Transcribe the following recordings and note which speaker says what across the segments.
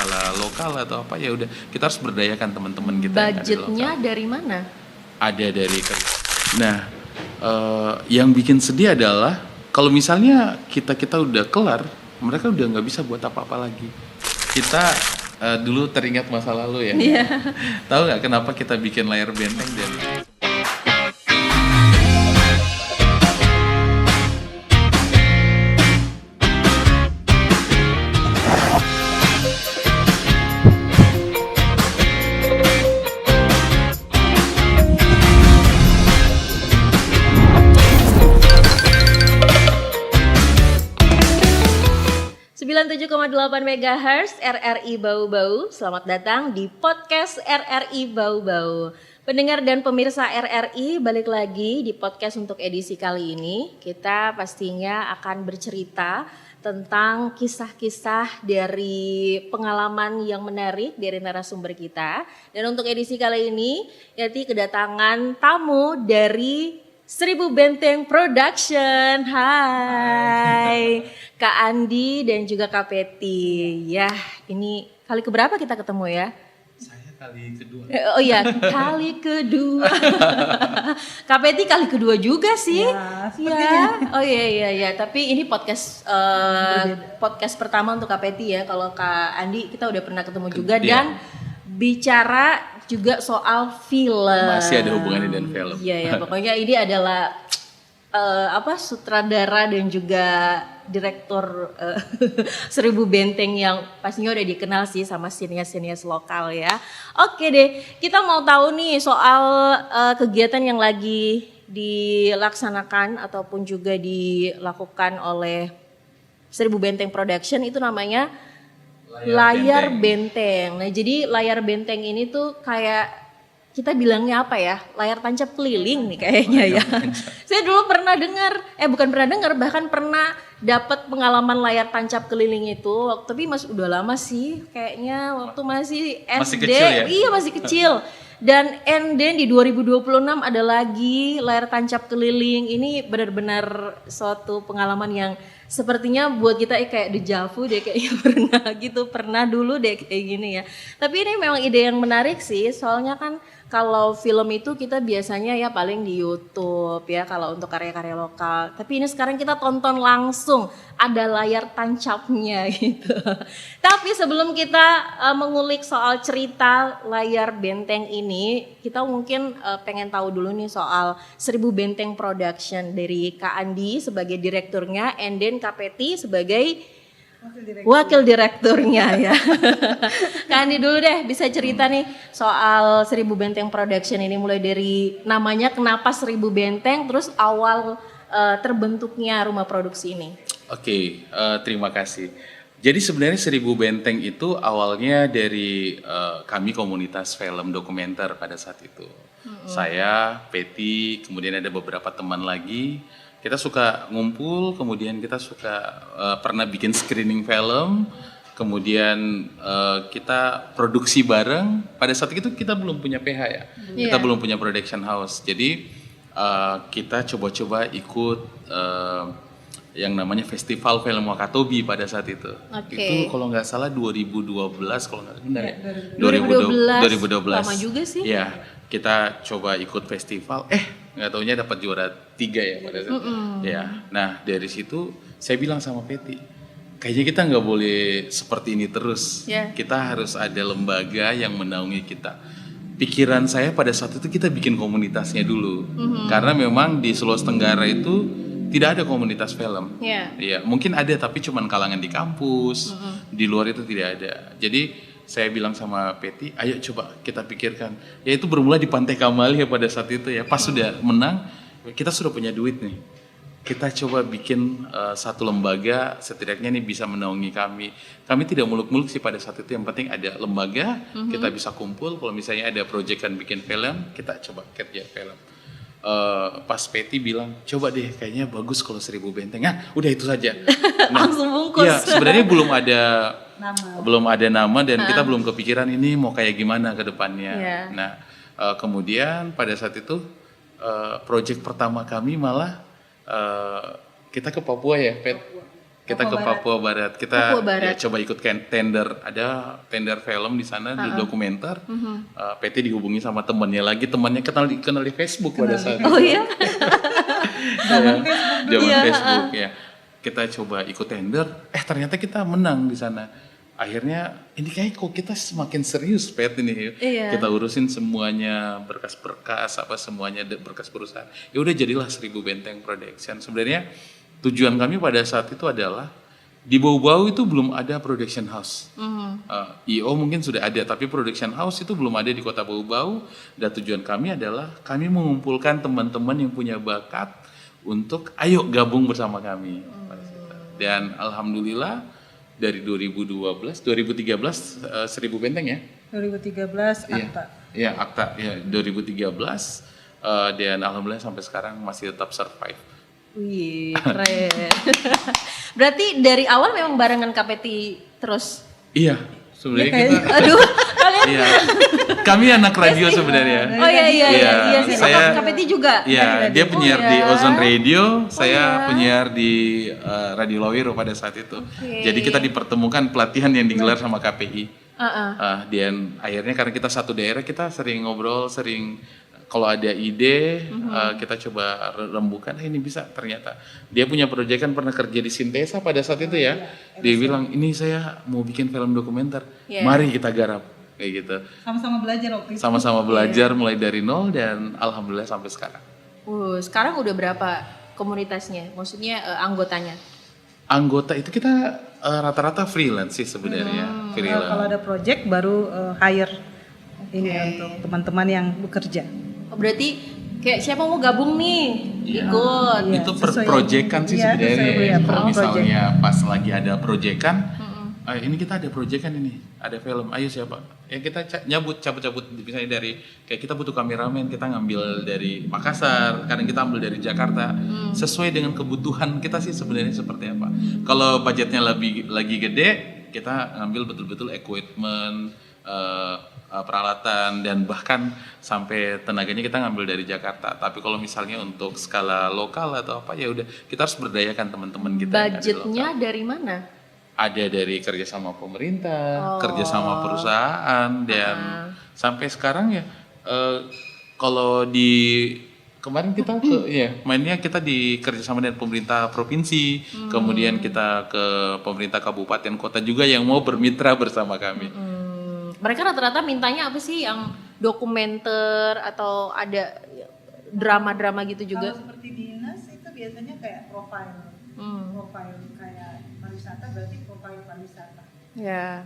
Speaker 1: skala lokal atau apa, ya udah kita harus berdayakan teman-teman kita.
Speaker 2: Budgetnya dari mana?
Speaker 1: Ada dari Nah, yang bikin sedih adalah kalau misalnya kita udah kelar, mereka udah nggak bisa buat apa-apa lagi. Kita dulu teringat masa lalu ya.
Speaker 2: Iya.
Speaker 1: Tahu nggak kenapa kita bikin layar benteng dan
Speaker 2: Tujuh 97,8 MHz RRI Bau-Bau. Selamat datang di podcast RRI Bau-Bau. Pendengar dan pemirsa RRI, balik lagi di podcast untuk edisi kali ini. Kita pastinya akan bercerita tentang kisah-kisah dari pengalaman yang menarik dari narasumber kita. Dan untuk edisi kali ini, Yati kedatangan tamu dari 1000 Benteng Production. Hai Kak Andi dan juga Kak Peti. Ya, ini kali keberapa kita ketemu ya?
Speaker 1: saya kali kedua.
Speaker 2: Oh iya, kali kedua. Kak Peti kali kedua juga sih. Ya. Oh iya. Tapi ini podcast podcast pertama untuk Kak Peti ya. Kalau Kak Andi kita udah pernah ketemu juga dan bicara juga soal film.
Speaker 1: Masih ada hubungannya dengan film.
Speaker 2: Iya, pokoknya ini adalah sutradara dan juga direktur 1000 Benteng yang pastinya udah dikenal sih sama sinias-sinias lokal ya. Oke deh, kita mau tahu nih soal kegiatan yang lagi dilaksanakan ataupun juga dilakukan oleh 1000 Benteng Production, itu namanya layar benteng. Nah, jadi layar benteng ini tuh kayak kita bilangnya apa ya? Layar tancap keliling nih kayaknya ya. Saya dulu pernah dengar, bahkan pernah dapat pengalaman layar tancap keliling itu. Tapi udah lama sih, kayaknya waktu masih SD.
Speaker 1: Masih kecil ya?
Speaker 2: Iya, masih kecil. Dan di 2026 ada lagi layar tancap keliling. Ini benar-benar suatu pengalaman yang sepertinya buat kita kayak dejavu deh, kayaknya pernah dulu deh kayak gini ya. Tapi ini memang ide yang menarik sih, soalnya kan kalau film itu kita biasanya ya paling di YouTube ya kalau untuk karya-karya lokal. Tapi ini sekarang kita tonton langsung, ada layar tancapnya gitu. Tapi sebelum kita mengulik soal cerita layar benteng ini, kita mungkin pengen tahu dulu nih soal 1000 Benteng Production dari Kak Andi sebagai direkturnya, and then Kak Peti sebagai wakil direkturnya ya. Kak Andi dulu deh, bisa cerita nih soal 1000 Benteng Production ini, mulai dari namanya kenapa 1000 Benteng, terus awal terbentuknya rumah produksi ini.
Speaker 1: Oke, terima kasih. Jadi sebenarnya 1000 Benteng itu awalnya dari kami komunitas film dokumenter pada saat itu. Saya, Peti, kemudian ada beberapa teman lagi. Kita suka ngumpul, kemudian kita suka pernah bikin screening film, kemudian kita produksi bareng. Pada saat itu kita belum punya PH ya, kita belum punya production house. Jadi kita coba-coba ikut yang namanya Festival Film Wakatobi pada saat itu. Itu kalau nggak salah 2012, kalau nggak benar ya. 2012.
Speaker 2: Lama juga sih.
Speaker 1: Ya, kita coba ikut festival. Nggak taunya dapat juara 3 ya pada saat itu. Ya, nah dari situ saya bilang sama Peti, kayaknya kita nggak boleh seperti ini terus. Kita harus ada lembaga yang menaungi kita. Pikiran saya pada saat itu kita bikin komunitasnya dulu, karena memang di Sulawesi Tenggara itu tidak ada komunitas film. Ya, mungkin ada tapi cuman kalangan di kampus, di luar itu tidak ada. Jadi saya bilang sama Peti, ayo coba kita pikirkan. Ya itu bermula di Pantai Kamali ya pada saat itu ya. Pas sudah menang, kita sudah punya duit nih. Kita coba bikin satu lembaga, setidaknya nih bisa menaungi kami. Kami tidak muluk-muluk sih pada saat itu, yang penting ada lembaga, kita bisa kumpul. Kalau misalnya ada proyekan bikin film, kita coba kerja film. Pas Peti bilang, coba deh kayaknya bagus kalau 1000 Benteng. Udah itu saja. Nah,
Speaker 2: langsung bungkus.
Speaker 1: Ya sebenarnya belum ada nama dan kita belum kepikiran ini mau kayak gimana ke depannya. Nah, kemudian pada saat itu proyek pertama kami malah kita ke Papua ya, Pet. Kita ke Papua Barat. Kita
Speaker 2: Papua Barat.
Speaker 1: ya, coba ikut tender, ada tender film di sana, dokumenter. PT dihubungi sama temannya lagi, temannya kenal di Facebook pada saat itu.
Speaker 2: Oh iya.
Speaker 1: Zaman
Speaker 2: Iya,
Speaker 1: Facebook ya. Kita coba ikut tender, ternyata kita menang di sana. Akhirnya ini kayak kok kita semakin serius Pet ini.
Speaker 2: Iya.
Speaker 1: Kita urusin semuanya berkas-berkas semuanya berkas perusahaan. Ya udah jadilah 1000 Benteng Production. Sebenarnya tujuan kami pada saat itu adalah di Bau-Bau itu belum ada production house. IO mungkin sudah ada, tapi production house itu belum ada di kota Bau-Bau. Dan tujuan kami adalah kami mengumpulkan teman-teman yang punya bakat untuk ayo gabung bersama kami. Dan alhamdulillah dari 2013 1000 Benteng ya.
Speaker 3: 2013 Akta.
Speaker 1: Iya, Akta ya 2013 dan alhamdulillah sampai sekarang masih tetap survive.
Speaker 2: Wih, keren. Berarti dari awal memang barengan KPT terus?
Speaker 1: Iya, sebenarnya kita.
Speaker 2: Aduh, kalian.
Speaker 1: Iya, kami anak radio sebenarnya.
Speaker 2: Oh iya sih.
Speaker 1: Saya
Speaker 2: KPT juga.
Speaker 1: Iya, dia penyiar di
Speaker 2: ya.
Speaker 1: Ozone Radio, saya penyiar di Radio Lawiro pada saat itu. Jadi kita dipertemukan pelatihan yang digelar sama KPI. Dan akhirnya karena kita satu daerah, kita sering ngobrol, kalau ada ide kita coba rembukan, ini bisa ternyata. Dia punya proyek kan pernah kerja di Sintesa pada saat itu ya. Dia bilang, ini saya mau bikin film dokumenter, mari kita garap. Kayak gitu.
Speaker 3: Sama-sama belajar waktu itu.
Speaker 1: Sama-sama belajar mulai dari nol dan alhamdulillah sampai sekarang.
Speaker 2: Sekarang udah berapa komunitasnya? Maksudnya anggotanya?
Speaker 1: Anggota itu kita rata-rata freelance sih sebenarnya.
Speaker 3: Kalau ada project baru hire ini untuk teman-teman yang bekerja.
Speaker 2: Berarti kayak siapa mau gabung nih ikut.
Speaker 1: Itu per proyekan sih sebenarnya. Kalau misalnya pas lagi ada proyekan, ini kita ada proyekan ini, ada film. Ayo siapa? Ya kita cabut-cabut misalnya dari kayak kita butuh kameramen, kita ngambil dari Makassar, kadang kita ambil dari Jakarta. Sesuai dengan kebutuhan kita sih sebenarnya seperti apa. Kalau budgetnya lagi gede, kita ngambil betul-betul equipment, peralatan dan bahkan sampai tenaganya kita ngambil dari Jakarta. Tapi kalau misalnya untuk skala lokal atau apa ya udah kita harus berdayakan teman-teman kita.
Speaker 2: Budgetnya dari mana?
Speaker 1: Ada dari kerjasama pemerintah, kerjasama perusahaan dan sampai sekarang ya kalau di kemarin kita mainnya kita di kerjasama dengan pemerintah provinsi, kemudian kita ke pemerintah kabupaten kota juga yang mau bermitra bersama kami.
Speaker 2: Mereka rata-rata mintanya apa sih, yang dokumenter atau ada drama-drama gitu juga?
Speaker 3: Kalau seperti dinas itu biasanya kayak profile kayak pariwisata, berarti profile pariwisata.
Speaker 2: Ya.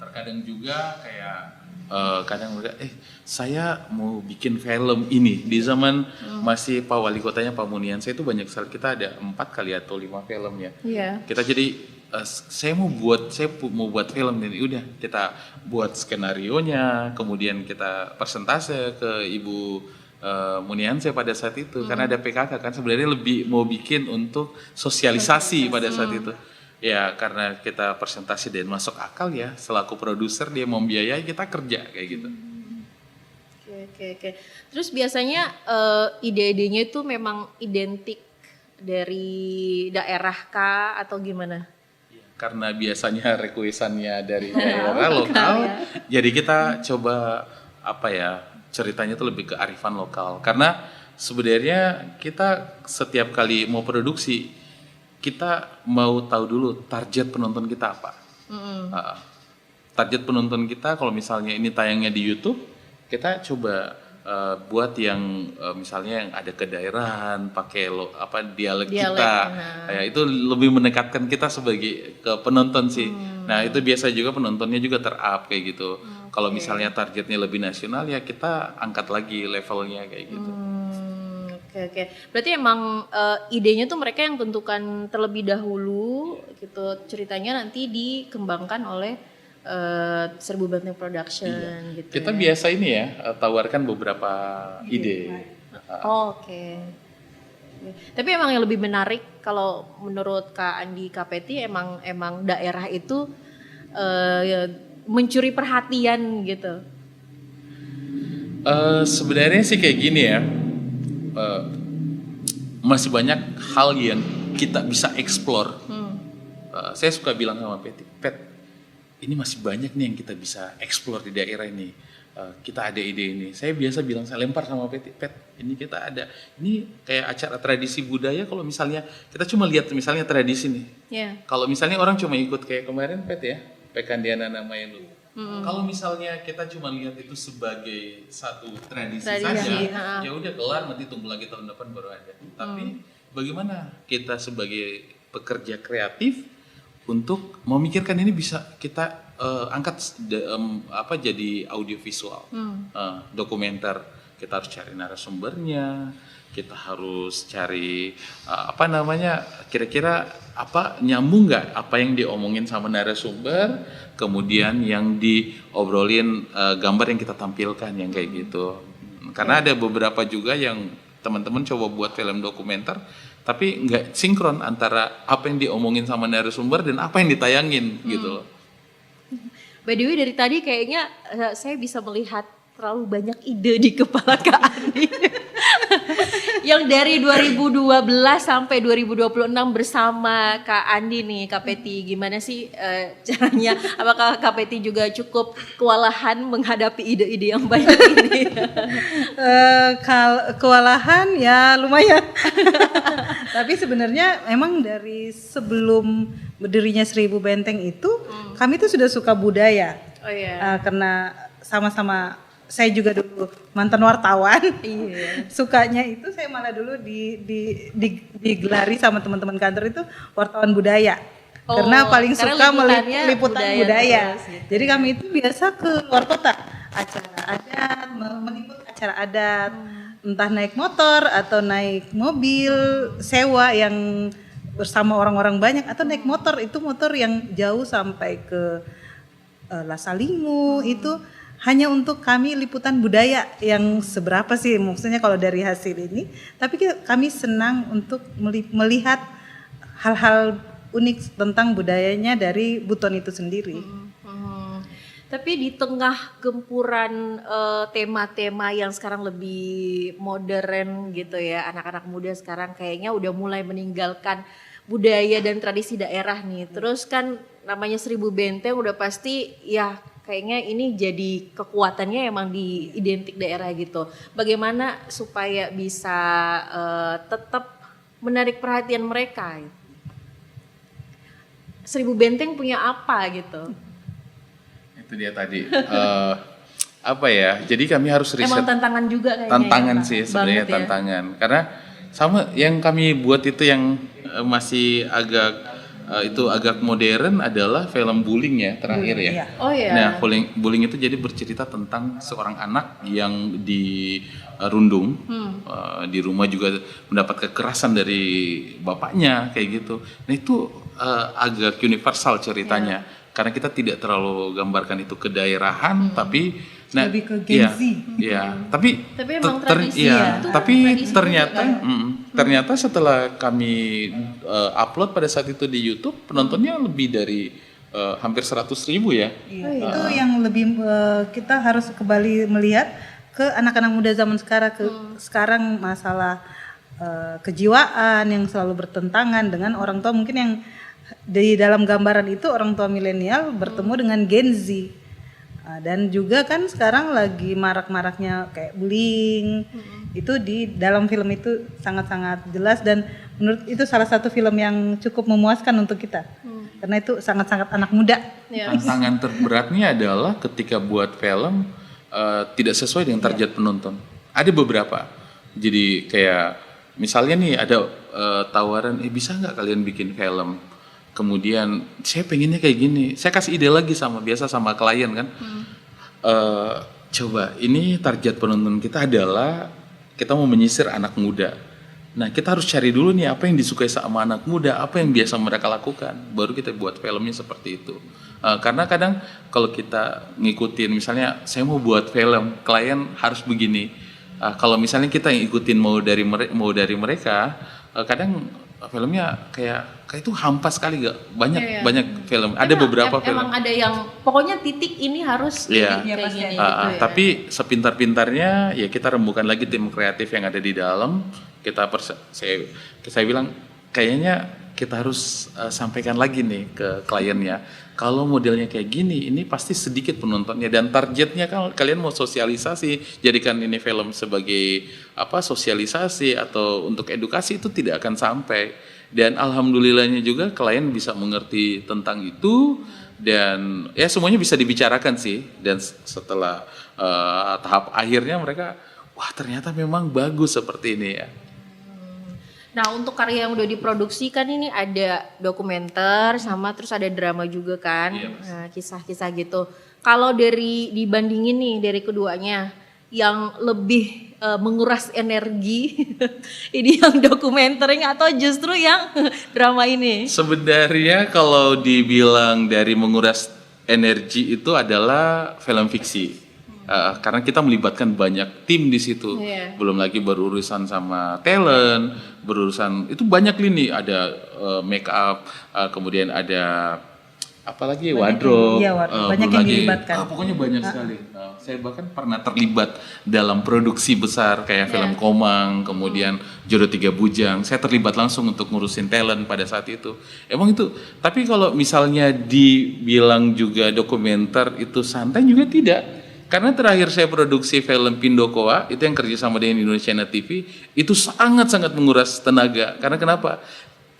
Speaker 1: Terkadang juga kayak kadang mereka saya mau bikin film ini di zaman masih Pak Wali Kotanya Pak Muniansa itu banyak sekali, kita ada 4 kali atau 5 film ya. Kita jadi saya mau buat film ini, udah kita buat skenarionya, kemudian kita persentase ke Ibu Muniansa pada saat itu karena ada PKK kan, sebenarnya lebih mau bikin untuk sosialisasi pada saat itu. Ya karena kita presentasi dan masuk akal ya, selaku produser dia membiayai, kita kerja kayak gitu.
Speaker 2: Oke. Terus biasanya ide-idenya itu memang identik dari daerah kah atau gimana?
Speaker 1: Karena biasanya requestannya dari daerah lokal, jadi kita coba ceritanya itu lebih ke arifan lokal. Karena sebenarnya kita setiap kali mau produksi, kita mau tahu dulu target penonton kita apa. Target penonton kita kalau misalnya ini tayangnya di YouTube, kita coba buat yang misalnya yang ada kedaerahan, pakai dialek kita. Ya, itu lebih mendekatkan kita sebagai ke penonton sih. Nah, itu biasa juga penontonnya juga ter-up kayak gitu. Kalau misalnya targetnya lebih nasional ya kita angkat lagi levelnya kayak gitu.
Speaker 2: Oke. Berarti emang idenya tuh mereka yang tentukan terlebih dahulu gitu, ceritanya nanti dikembangkan oleh 1000 Benteng Production gitu.
Speaker 1: Kita biasa ini ya tawarkan beberapa ide.
Speaker 2: Oke. Tapi emang yang lebih menarik kalau menurut Kak Andi KPT emang daerah itu mencuri perhatian gitu.
Speaker 1: Sebenarnya sih kayak gini ya. Masih banyak hal yang kita bisa explore. Saya suka bilang sama Pet, ini masih banyak nih yang kita bisa explore di daerah ini. Kita ada ide ini. Saya biasa bilang, saya lempar sama Pet, ini kita ada. Ini kayak acara tradisi budaya. Kalau misalnya kita cuma lihat misalnya tradisi nih. Kalau misalnya orang cuma ikut kayak kemarin Pet ya, Pekandiana namanya lu. Kalau misalnya kita cuma lihat itu sebagai satu tradisi saja, ya udah kelar, nanti tunggu lagi tahun depan baru ada. Tapi bagaimana kita sebagai pekerja kreatif untuk memikirkan ini bisa kita angkat jadi audiovisual, dokumenter. Kita harus cari narasumbernya, kita harus cari kira-kira apa nyambung nggak apa yang diomongin sama narasumber, kemudian yang diobrolin gambar yang kita tampilkan yang kayak gitu. Karena ada beberapa juga yang teman-teman coba buat film dokumenter tapi nggak sinkron antara apa yang diomongin sama narasumber dan apa yang ditayangin gitu loh.
Speaker 2: By the way dari tadi kayaknya saya bisa melihat terlalu banyak ide di kepala Kak Andi. Yang dari 2012 sampai 2026 bersama Kak Andi nih, Kak Peti, gimana sih caranya? Apakah Kak Peti juga cukup kewalahan menghadapi ide-ide yang banyak ini?
Speaker 3: Kewalahan ya lumayan. Tapi sebenarnya emang dari sebelum berdirinya 1000 Benteng itu kami tuh sudah suka budaya.
Speaker 2: Oh iya.
Speaker 3: Karena sama-sama saya juga dulu mantan wartawan. Iya. Sukanya itu saya malah dulu digelari sama teman-teman kantor itu wartawan budaya. Karena paling suka liputan budaya. Terus, gitu. Jadi kami itu biasa ke luar kota, acara adat, meliput acara adat. Entah naik motor atau naik mobil sewa yang bersama orang-orang banyak, atau naik motor, itu motor yang jauh sampai ke Lasalingu, itu hanya untuk kami liputan budaya yang seberapa sih maksudnya kalau dari hasil ini, tapi kami senang untuk melihat hal-hal unik tentang budayanya dari Buton itu sendiri.
Speaker 2: Tapi di tengah gempuran tema-tema yang sekarang lebih modern gitu ya, anak-anak muda sekarang kayaknya udah mulai meninggalkan budaya dan tradisi daerah nih. Terus kan namanya 1000 Benteng udah pasti ya kayaknya ini jadi kekuatannya emang di identik daerah gitu. Bagaimana supaya bisa tetap menarik perhatian mereka? 1000 Benteng punya apa gitu?
Speaker 1: Itu dia tadi. Apa ya? Jadi kami harus riset.
Speaker 2: Emang tantangan juga kayaknya.
Speaker 1: Tantangan
Speaker 2: ya,
Speaker 1: sih sebenarnya
Speaker 2: ya.
Speaker 1: tantangan. Karena sama yang kami buat itu yang masih agak modern adalah film Bullying ya terakhir ya.
Speaker 2: Oh iya.
Speaker 1: Nah, Bullying itu jadi bercerita tentang seorang anak yang dirundung di rumah juga mendapat kekerasan dari bapaknya kayak gitu. Nah itu agak universal ceritanya karena kita tidak terlalu gambarkan itu kedaerahan tapi
Speaker 3: lebih ke Gen Z.
Speaker 1: Iya, tapi
Speaker 2: emang tradisi itu
Speaker 1: tapi
Speaker 2: tradisi
Speaker 1: ternyata setelah kami upload pada saat itu di YouTube penontonnya lebih dari hampir 100.000 ya.
Speaker 3: Iya, itu yang lebih kita harus kembali melihat ke anak-anak muda zaman sekarang masalah kejiwaan yang selalu bertentangan dengan orang tua, mungkin yang di dalam gambaran itu orang tua milenial bertemu dengan Gen Z. Dan juga kan sekarang lagi marak-maraknya kayak bullying, itu di dalam film itu sangat-sangat jelas dan menurut itu salah satu film yang cukup memuaskan untuk kita karena itu sangat-sangat anak muda.
Speaker 1: Tantangan terberatnya adalah ketika buat film tidak sesuai dengan target penonton. Ada beberapa, jadi kayak misalnya nih ada tawaran, bisa nggak kalian bikin film? Kemudian saya pengennya kayak gini, saya kasih ide lagi sama klien kan, coba ini target penonton kita adalah kita mau menyisir anak muda. Nah kita harus cari dulu nih apa yang disukai sama anak muda, apa yang biasa mereka lakukan, baru kita buat filmnya seperti itu. Karena kadang kalau kita ngikutin misalnya saya mau buat film, klien harus begini. Kalau misalnya kita yang ikutin mau dari mereka, kadang filmnya kayak itu hampas sekali gak banyak film. Ada beberapa film.
Speaker 2: Emang ada yang pokoknya titik ini harus kayak gini.
Speaker 1: Tapi sepintar-pintarnya ya kita rembukan lagi tim kreatif yang ada di dalam. Saya bilang kayaknya kita harus sampaikan lagi nih ke kliennya. Kalau modelnya kayak gini, ini pasti sedikit penontonnya dan targetnya kan kalian mau sosialisasi, jadikan ini film sebagai sosialisasi atau untuk edukasi, itu tidak akan sampai. Dan alhamdulillahnya juga klien bisa mengerti tentang itu dan ya semuanya bisa dibicarakan sih. Dan setelah tahap akhirnya mereka, wah ternyata memang bagus seperti ini ya.
Speaker 2: Nah, untuk karya yang udah diproduksi kan ini ada dokumenter sama terus ada drama juga kan.
Speaker 1: Iya, Mas.
Speaker 2: Nah, kisah-kisah gitu. Kalau dibandingin nih dari keduanya yang lebih menguras energi ini yang dokumenternya atau justru yang drama ini?
Speaker 1: Sebenarnya kalau dibilang dari menguras energi itu adalah film fiksi. Karena kita melibatkan banyak tim di situ, belum lagi berurusan sama talent, berurusan itu banyak lini, ada make up, kemudian ada apalagi wardrobe,
Speaker 3: banyak yang dilibatkan.
Speaker 1: Pokoknya banyak sekali. Saya bahkan pernah terlibat dalam produksi besar kayak film Komang, kemudian Jodoh Tiga Bujang. Saya terlibat langsung untuk ngurusin talent pada saat itu. Emang itu. Tapi kalau misalnya dibilang juga dokumenter itu santai juga tidak. Karena terakhir saya produksi film Pindokoa, itu yang kerja sama dengan Indonesia TV, itu sangat-sangat menguras tenaga. Karena kenapa?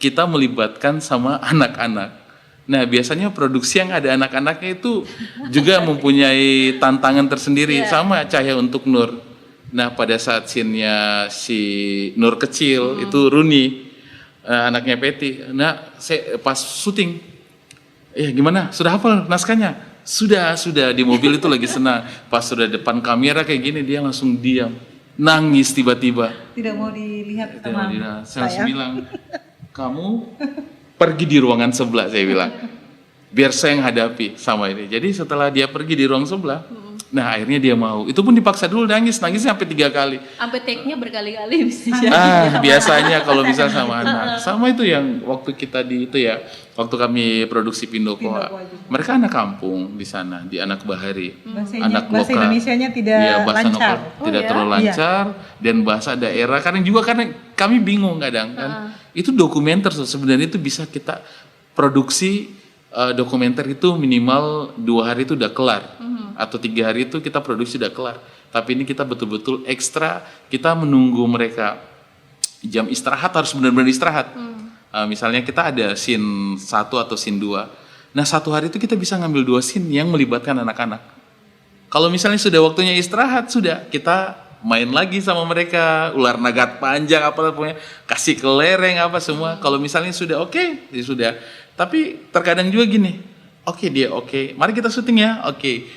Speaker 1: Kita melibatkan sama anak-anak. Nah biasanya produksi yang ada anak-anaknya itu juga mempunyai tantangan tersendiri. Sama Cahaya Untuk Nur. Nah pada saat scene-nya si Nur kecil, itu Runi, anaknya Peti. Nah saya pas syuting, gimana? Sudah hafal naskahnya? Sudah di mobil itu lagi senang. Pas sudah depan kamera kayak gini dia langsung diam, nangis tiba-tiba.
Speaker 3: Tidak mau dilihat sama
Speaker 1: saya langsung bilang, kamu pergi di ruangan sebelah, saya bilang, biar saya yang hadapi sama ini. Jadi setelah dia pergi di ruang sebelah, nah akhirnya dia mau. Itu pun dipaksa dulu nangisnya sampai 3 kali.
Speaker 2: Sampai take-nya berkali-kali bisa.
Speaker 1: Biasanya kalau bisa sama anak. Sama itu yang waktu kita waktu kami produksi Pindokoa. Mereka anak kampung di sana, di Anak Bahari. Anak
Speaker 3: bahasa
Speaker 1: lokal.
Speaker 3: Indonesianya tidak lancar.
Speaker 1: Tidak terlalu lancar dan bahasa daerah karena kami bingung kadang kan. Itu dokumenter sebenarnya itu bisa kita produksi dokumenter itu minimal 2 hari itu udah kelar. Atau 3 hari itu kita produksi udah kelar. Tapi ini kita betul-betul ekstra, kita menunggu mereka jam istirahat harus benar-benar istirahat. Misalnya kita ada scene 1 atau scene 2. Nah 1 hari itu kita bisa ngambil 2 scene yang melibatkan anak-anak. Kalau misalnya sudah waktunya istirahat, sudah kita main lagi sama mereka, ular naga panjang pokoknya, kasih kelereng semua. Kalau misalnya sudah oke, ya sudah. Tapi terkadang juga gini, mari kita syuting ya, oke.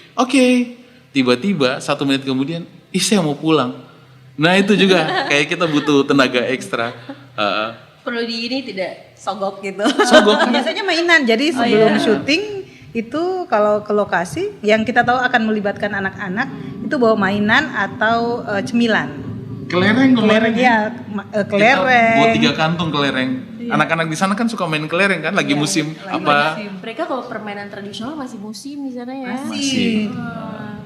Speaker 1: Tiba-tiba 1 menit kemudian, saya mau pulang. Nah itu juga kayak kita butuh tenaga ekstra.
Speaker 2: Perlu tidak sogok gitu.
Speaker 3: Biasanya mainan, jadi sebelum syuting itu kalau ke lokasi yang kita tahu akan melibatkan anak-anak, itu bawa mainan atau cemilan.
Speaker 1: Kelereng
Speaker 3: ya, kelereng.
Speaker 1: Bawa 3 kantung kelereng. Anak-anak di sana kan suka main kelereng kan, lagi musim apa?
Speaker 2: Mereka kalau permainan tradisional masih musim di sana ya.
Speaker 3: Masih.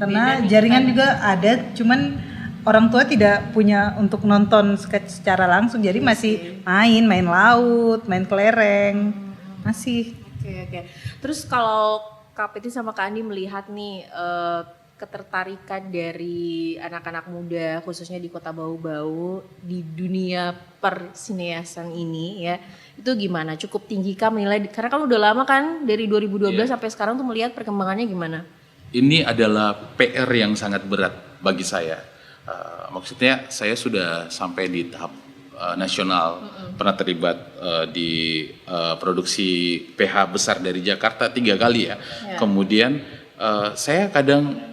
Speaker 3: Karena jaringan juga ada, cuman orang tua tidak punya untuk nonton secara langsung, jadi masih main laut, main kelereng, masih.
Speaker 2: Oke. Terus kalau Kak Peti sama Kak Andi melihat nih ketertarikan dari anak-anak muda khususnya di Kota Bau-Bau di dunia persineasan ini ya, itu gimana? Cukup tinggi kah menilai? Karena kan udah lama kan dari 2012 sampai sekarang tuh melihat perkembangannya gimana?
Speaker 1: Ini adalah PR yang sangat berat bagi saya. Maksudnya saya sudah sampai di tahap nasional, pernah terlibat di produksi PH besar dari Jakarta 3 kali ya. Kemudian saya kadang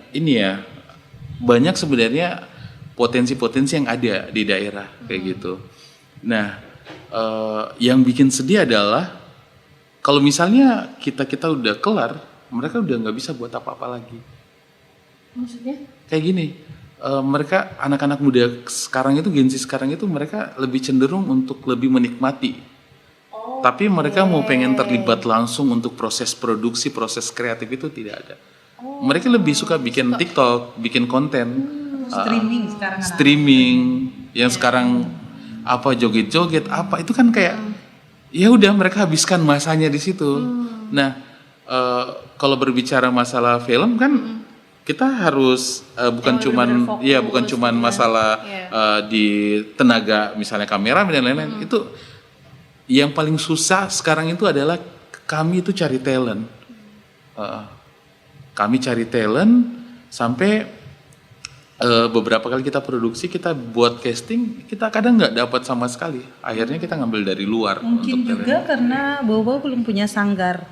Speaker 1: banyak sebenarnya potensi-potensi yang ada di daerah kayak gitu. Nah, yang bikin sedih adalah kalau misalnya kita udah kelar, mereka udah nggak bisa buat apa-apa lagi.
Speaker 2: Maksudnya?
Speaker 1: Kayak gini. Mereka anak-anak muda sekarang itu, Gen Z sekarang itu mereka lebih cenderung untuk lebih menikmati. Tapi mereka mau pengen terlibat langsung untuk proses produksi, proses kreatif itu tidak ada. Mereka lebih suka bikin TikTok, bikin konten.
Speaker 3: Streaming
Speaker 1: yang sekarang joget-joget itu kan kayak ya udah mereka habiskan masanya di situ. Nah, kalau berbicara masalah film kan kita harus bukan cuman bukan cuman masalah di tenaga misalnya kamera dan lain-lain. Itu yang paling susah sekarang itu adalah kami itu cari talent. Kami cari talent sampai beberapa kali kita produksi, kita buat casting, kita kadang nggak dapat sama sekali. Akhirnya kita ngambil dari luar.
Speaker 3: Mungkin
Speaker 1: untuk
Speaker 3: juga
Speaker 1: talent.
Speaker 3: karena Bobo belum punya sanggar.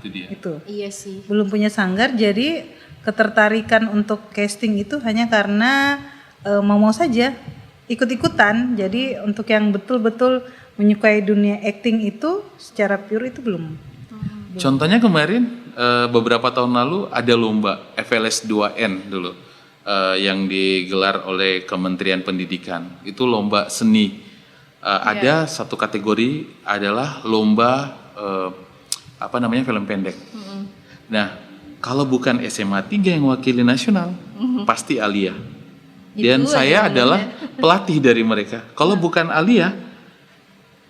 Speaker 1: Itu dia.
Speaker 3: Itu.
Speaker 2: Iya sih.
Speaker 3: Belum punya sanggar, jadi ketertarikan untuk casting itu hanya karena mau saja ikut-ikutan. Jadi untuk yang betul-betul menyukai dunia acting itu secara pure itu belum.
Speaker 1: Contohnya kemarin beberapa tahun lalu ada lomba FLS 2N dulu yang digelar oleh Kementerian Pendidikan. Itu lomba seni. Ada satu kategori adalah lomba film pendek. Nah, kalau bukan SMA 3 yang wakili nasional, pasti Alia. Dan
Speaker 2: Itu
Speaker 1: saya
Speaker 2: aja
Speaker 1: adalah pelatih dari mereka. Kalau bukan Alia,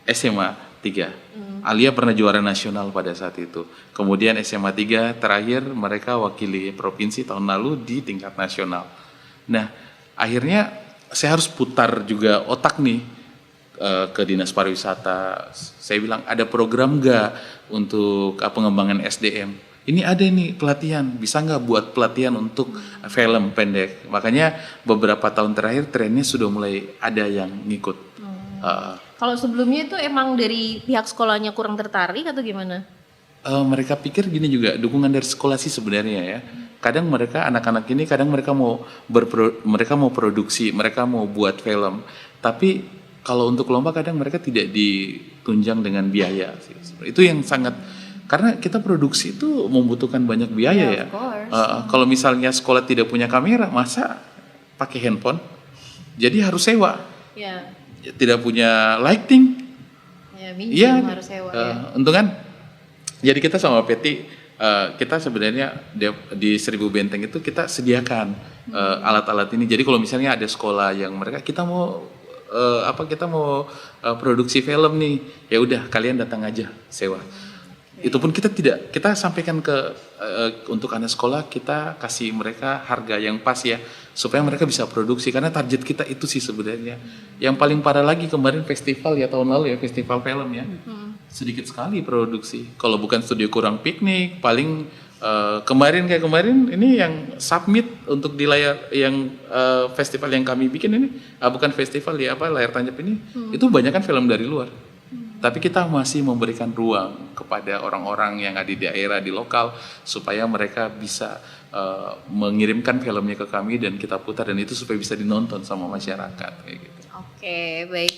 Speaker 1: SMA 3. Alia pernah juara nasional pada saat itu. Kemudian SMA 3 terakhir mereka wakili provinsi tahun lalu di tingkat nasional. Nah, akhirnya saya harus putar juga otak nih ke Dinas Pariwisata. Saya bilang ada program nggak untuk pengembangan SDM? Ini ada nih pelatihan, bisa nggak buat pelatihan untuk film pendek? Makanya beberapa tahun terakhir trennya sudah mulai ada yang ngikut.
Speaker 2: Kalau sebelumnya itu emang dari pihak sekolahnya kurang tertarik atau gimana?
Speaker 1: Mereka pikir gini juga, dukungan dari sekolah sih sebenarnya ya. Kadang mereka anak-anak ini kadang mereka mau produksi, mereka mau buat film. Tapi kalau untuk lomba kadang mereka tidak ditunjang dengan biaya sih. Itu yang sangat, karena kita produksi itu membutuhkan banyak biaya ya. Kalau misalnya sekolah tidak punya kamera, masa pakai handphone? Jadi harus sewa.
Speaker 2: Ya.
Speaker 1: Tidak punya lighting.
Speaker 2: Ya, minjem harus sewa
Speaker 1: Untuk kan, jadi kita sama Peti, kita sebenarnya di Seribu Benteng itu kita sediakan alat-alat ini. Jadi kalau misalnya ada sekolah yang kita mau produksi film nih, ya udah kalian datang aja sewa. Itu pun kita sampaikan untuk anak sekolah, kita kasih mereka harga yang pas ya, supaya mereka bisa produksi, karena target kita itu sih sebenarnya. Yang paling parah lagi kemarin festival ya, tahun lalu ya, festival film ya, sedikit sekali produksi. Kalau bukan Studio Kurang Piknik, paling kemarin ini yang submit untuk di layar yang festival yang kami bikin ini, bukan festival ya, layar tancap ini, itu banyak kan film dari luar. Tapi kita masih memberikan ruang kepada orang-orang yang ada di daerah, di lokal, supaya mereka bisa mengirimkan filmnya ke kami dan kita putar, dan itu supaya bisa dinonton sama masyarakat kayak gitu.
Speaker 2: Oke, baik.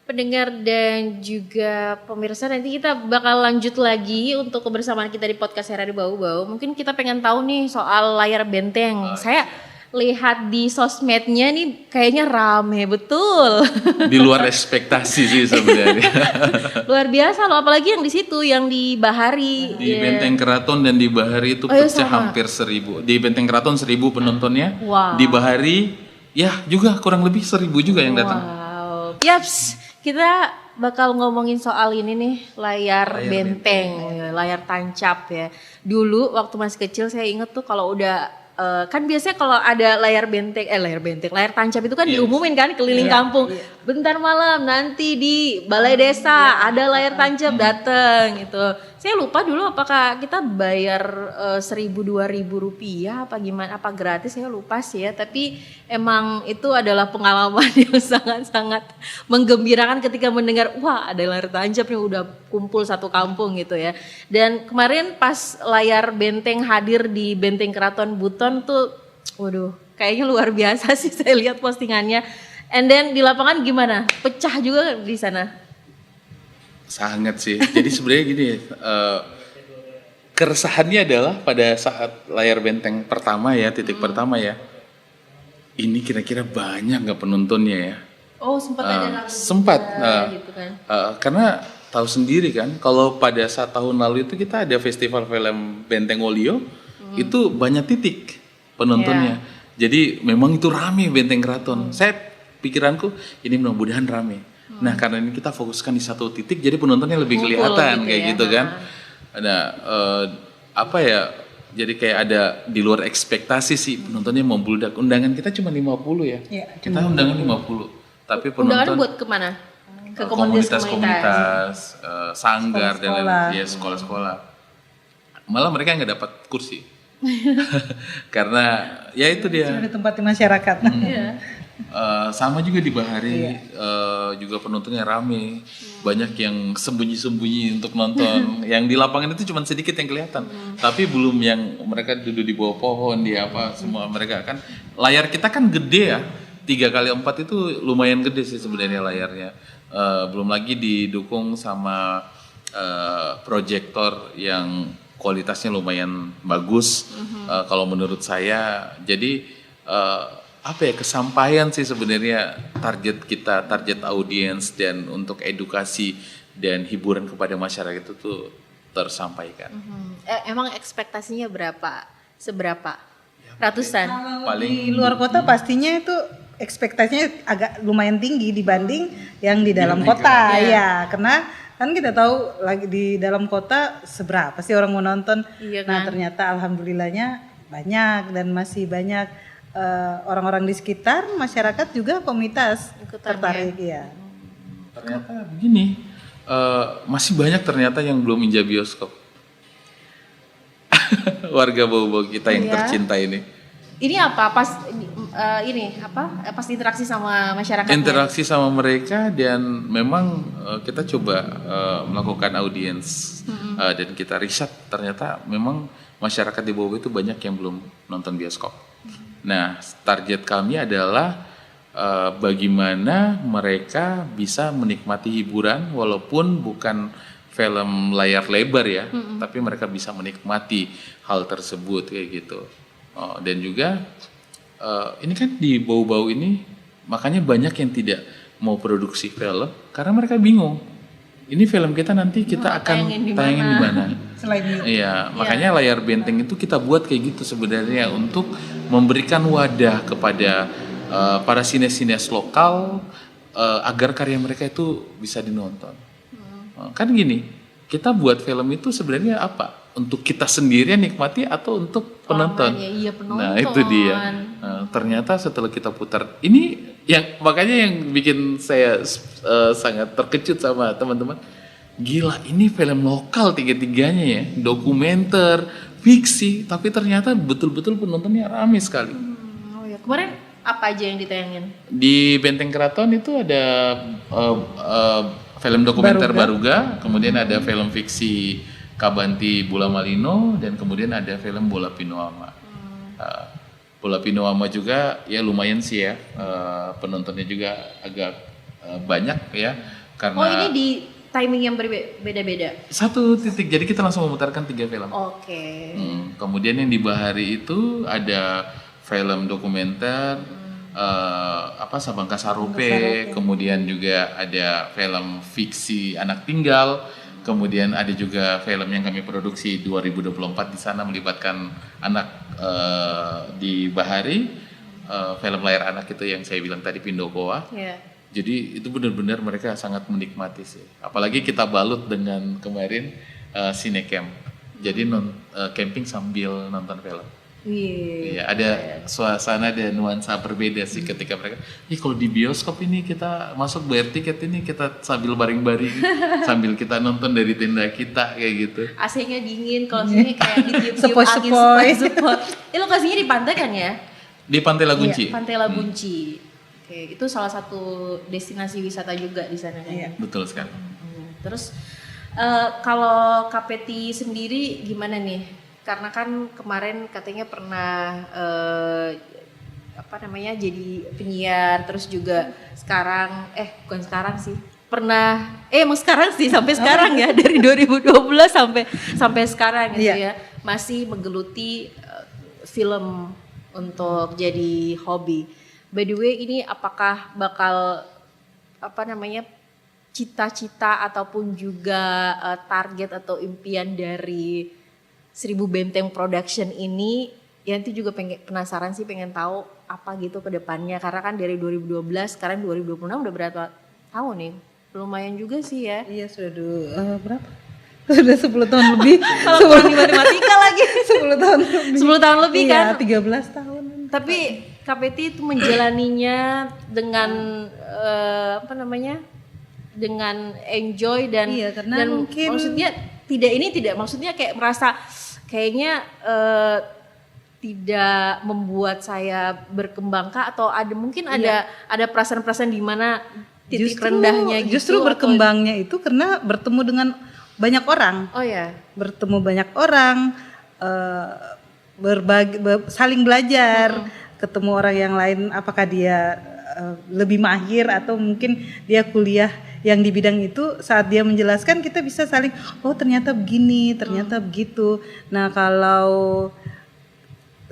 Speaker 2: Pendengar dan juga pemirsa, nanti kita bakal lanjut lagi untuk kebersamaan kita di podcast Radio Bau-Bau. Mungkin kita pengen tahu nih soal layar benteng. Saya lihat di sosmednya nih kayaknya rame betul.
Speaker 1: Di luar ekspektasi sih sebenarnya.
Speaker 2: Luar biasa loh, apalagi yang di situ, yang di Bahari.
Speaker 1: Di Benteng Keraton dan di Bahari itu pecah hampir 1.000. Di Benteng Keraton 1.000 penontonnya.
Speaker 2: Wow.
Speaker 1: Di Bahari ya juga kurang lebih 1.000 juga yang datang.
Speaker 2: Wow. Yaps, kita bakal ngomongin soal ini nih, layar benteng, layar tancap ya. Dulu waktu masih kecil saya inget tuh kalau udah kan biasanya kalau ada layar tancap itu kan diumumin kan keliling kampung. Bentar malam nanti di balai desa ada layar tancap, dateng gitu. Saya lupa dulu apakah kita bayar 1.000-2.000 rupiah apa gimana, apa gratis, saya lupa sih ya. Tapi emang itu adalah pengalaman yang sangat-sangat menggembirakan ketika mendengar wah ada layar tancap yang udah kumpul satu kampung gitu ya. Dan kemarin pas layar benteng hadir di Benteng Keraton Buton tuh, waduh kayaknya luar biasa sih saya lihat postingannya. And then di lapangan gimana? Pecah juga di sana?
Speaker 1: Sangat sih. Jadi sebenarnya gini, keresahannya adalah pada saat layar benteng pertama ya, titik pertama ya, ini kira-kira banyak nggak penontonnya ya?
Speaker 2: Oh sempat ada
Speaker 1: sempat,
Speaker 2: gitu kan?
Speaker 1: Karena tahu sendiri kan, kalau pada saat tahun lalu itu kita ada festival film Benteng Wolio, itu banyak titik penontonnya. Jadi memang itu rame Benteng Keraton. Saya pikiranku ini mudah-mudahan rame. Nah karena ini kita fokuskan di satu titik, jadi penontonnya lebih
Speaker 2: Ngumpul
Speaker 1: kelihatan
Speaker 2: gitu
Speaker 1: kayak
Speaker 2: ya.
Speaker 1: gitu kan. Nah apa ya? Jadi kayak ada di luar ekspektasi sih penontonnya membludak. Undangan kita cuma 50 ya.
Speaker 3: Iya,
Speaker 1: Kita undangan 50. Tapi
Speaker 2: Undangan
Speaker 1: penonton
Speaker 2: buat kemana? Ke
Speaker 1: komunitas-komunitas, sanggar dan
Speaker 3: Sekolah-sekolah.
Speaker 1: lain-lain, ya sekolah-sekolah. Malah mereka nggak dapat kursi. Karena ya itu dia.
Speaker 3: Sudah ditempati masyarakat.
Speaker 2: Iya.
Speaker 1: Sama juga di Bahari, juga penontonnya rame, banyak yang sembunyi-sembunyi untuk nonton. Yang di lapangan itu cuma sedikit yang kelihatan, tapi belum yang mereka duduk di bawah pohon, di apa semua mereka kan. Layar kita kan gede ya, 3x4 itu lumayan gede sih sebenarnya layarnya. Belum lagi didukung sama proyektor yang kualitasnya lumayan bagus. Kalau menurut saya, jadi apa ya, kesampaian sih sebenarnya target kita, target audiens dan untuk edukasi dan hiburan kepada masyarakat itu tuh tersampaikan.
Speaker 2: Emang ekspektasinya berapa? Seberapa? Ratusan?
Speaker 3: Di luar kota pastinya itu ekspektasinya agak lumayan tinggi dibanding yang di dalam kota. Ya, karena kan kita tahu lagi di dalam kota seberapa sih orang mau nonton.
Speaker 2: Iya
Speaker 3: Nah,
Speaker 2: kan?
Speaker 3: ternyata alhamdulillahnya banyak dan masih banyak orang-orang di sekitar, masyarakat juga komunitas
Speaker 2: Ikutan
Speaker 3: tertarik ya.
Speaker 1: Ternyata begini, masih banyak ternyata yang belum injak bioskop. Warga Bau-Bau kita yang
Speaker 2: Iya.
Speaker 1: tercinta ini.
Speaker 2: Ini apa? Pas Pas interaksi sama masyarakat.
Speaker 1: Interaksi sama mereka dan memang kita coba melakukan audiens dan kita riset, ternyata memang masyarakat di Bau-Bau itu banyak yang belum nonton bioskop. Nah, target kami adalah bagaimana mereka bisa menikmati hiburan walaupun bukan film layar lebar ya, tapi mereka bisa menikmati hal tersebut kayak gitu. Dan juga ini kan di Bau-Bau ini makanya banyak yang tidak mau produksi film karena mereka bingung. Ini film kita nanti kita akan tayangin di mana?
Speaker 3: Selain itu.
Speaker 1: Iya, makanya layar benteng itu kita buat kayak gitu sebenarnya untuk memberikan wadah kepada para sinias-sinias lokal agar karya mereka itu bisa dinonton. Kan gini, kita buat film itu sebenarnya apa? Untuk kita sendiri nikmati atau untuk penonton?
Speaker 2: Iya, penonton.
Speaker 1: Nah itu dia. Ternyata setelah kita putar, ini yang makanya yang bikin saya sangat terkejut sama teman-teman. Gila, ini film lokal tiga-tiganya ya, dokumenter, fiksi, tapi ternyata betul-betul penontonnya ramai sekali.
Speaker 2: Oh ya, kemarin apa aja yang ditayangin?
Speaker 1: Di Benteng Keraton itu ada film dokumenter Baruga, kemudian ada film fiksi Kabanti Bula Malino, dan kemudian ada film Bola Pinoama. Bola Pinoama juga ya lumayan sih ya, penontonnya juga agak banyak ya, karena
Speaker 2: Oh, ini di timing yang berbeda-beda.
Speaker 1: satu titik, jadi kita langsung memutarkan 3 film.
Speaker 2: Oke.
Speaker 1: Kemudian yang di Bahari itu ada film dokumenter Sabangka Sarupe, kemudian juga ada film fiksi Anak Tinggal, kemudian ada juga film yang kami produksi 2024 di sana melibatkan anak di Bahari, film layar anak itu yang saya bilang tadi Pindokoa.
Speaker 2: Iya.
Speaker 1: Jadi itu benar-benar mereka sangat menikmati sih. Apalagi kita balut dengan kemarin Cinecamp. Jadi camping sambil nonton film. Iya, ada suasana dan nuansa berbeda sih ketika mereka. Kalau di bioskop ini kita masuk bayar tiket ini kita sambil baring-baring sambil kita nonton dari tenda kita kayak gitu.
Speaker 2: AC-nya dingin, kalau sini kayak ditiup-tiup angin
Speaker 3: Sepoi-sepoi.
Speaker 2: sepoi-sepoi. Ini lokasinya di pantai kan ya?
Speaker 1: Di Pantai Lagunci.
Speaker 2: Pantai Lagunci. Oke, itu salah satu destinasi wisata juga di sana kan?
Speaker 3: Iya.
Speaker 1: Betul sekali.
Speaker 2: Terus kalau Kapeti sendiri gimana nih? Karena kan kemarin katanya pernah jadi penyiar, terus juga sekarang bukan sekarang sih. Emang sekarang sih sampai sekarang ya, dari 2012 sampai sekarang gitu ya. Masih menggeluti film untuk jadi hobi. By the way, ini apakah bakal cita-cita ataupun juga target atau impian dari 1000 Benteng Production ini, Yanti juga penasaran sih, pengen tahu apa gitu ke depannya, karena kan dari 2012 sekarang 2026 udah berapa tahun nih lumayan juga sih ya.
Speaker 3: Iya sudah berapa? Sudah 10 tahun lebih.
Speaker 2: Kalau di matematika lagi
Speaker 3: 10 tahun lebih.
Speaker 2: 10 tahun lebih kan.
Speaker 3: Iya, 13 tahun.
Speaker 2: Tapi Kak Peti itu menjalaninya dengan dengan enjoy dan
Speaker 3: Iya, karena
Speaker 2: dan
Speaker 3: mungkin
Speaker 2: maksudnya maksudnya kayak merasa kayaknya tidak membuat saya berkembang kah, atau mungkin ada perasaan-perasaan di mana titik rendahnya gitu.
Speaker 3: Justru berkembangnya itu karena bertemu dengan banyak orang.
Speaker 2: Oh ya.
Speaker 3: Bertemu banyak orang, saling belajar, ketemu orang yang lain, apakah dia lebih mahir atau mungkin dia kuliah yang di bidang itu, saat dia menjelaskan kita bisa saling, oh ternyata begini, ternyata begitu. Nah kalau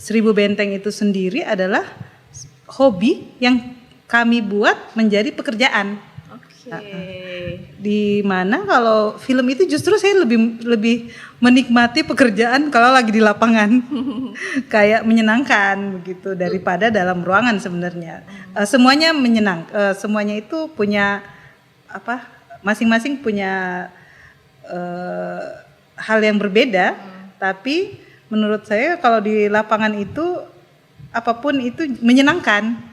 Speaker 3: 1000 Benteng itu sendiri adalah hobi yang kami buat menjadi pekerjaan. Di mana kalau film itu justru saya lebih menikmati pekerjaan kalau lagi di lapangan. Kayak menyenangkan begitu daripada dalam ruangan sebenarnya. Semuanya semuanya itu punya masing-masing punya hal yang berbeda, tapi menurut saya kalau di lapangan itu apapun itu menyenangkan.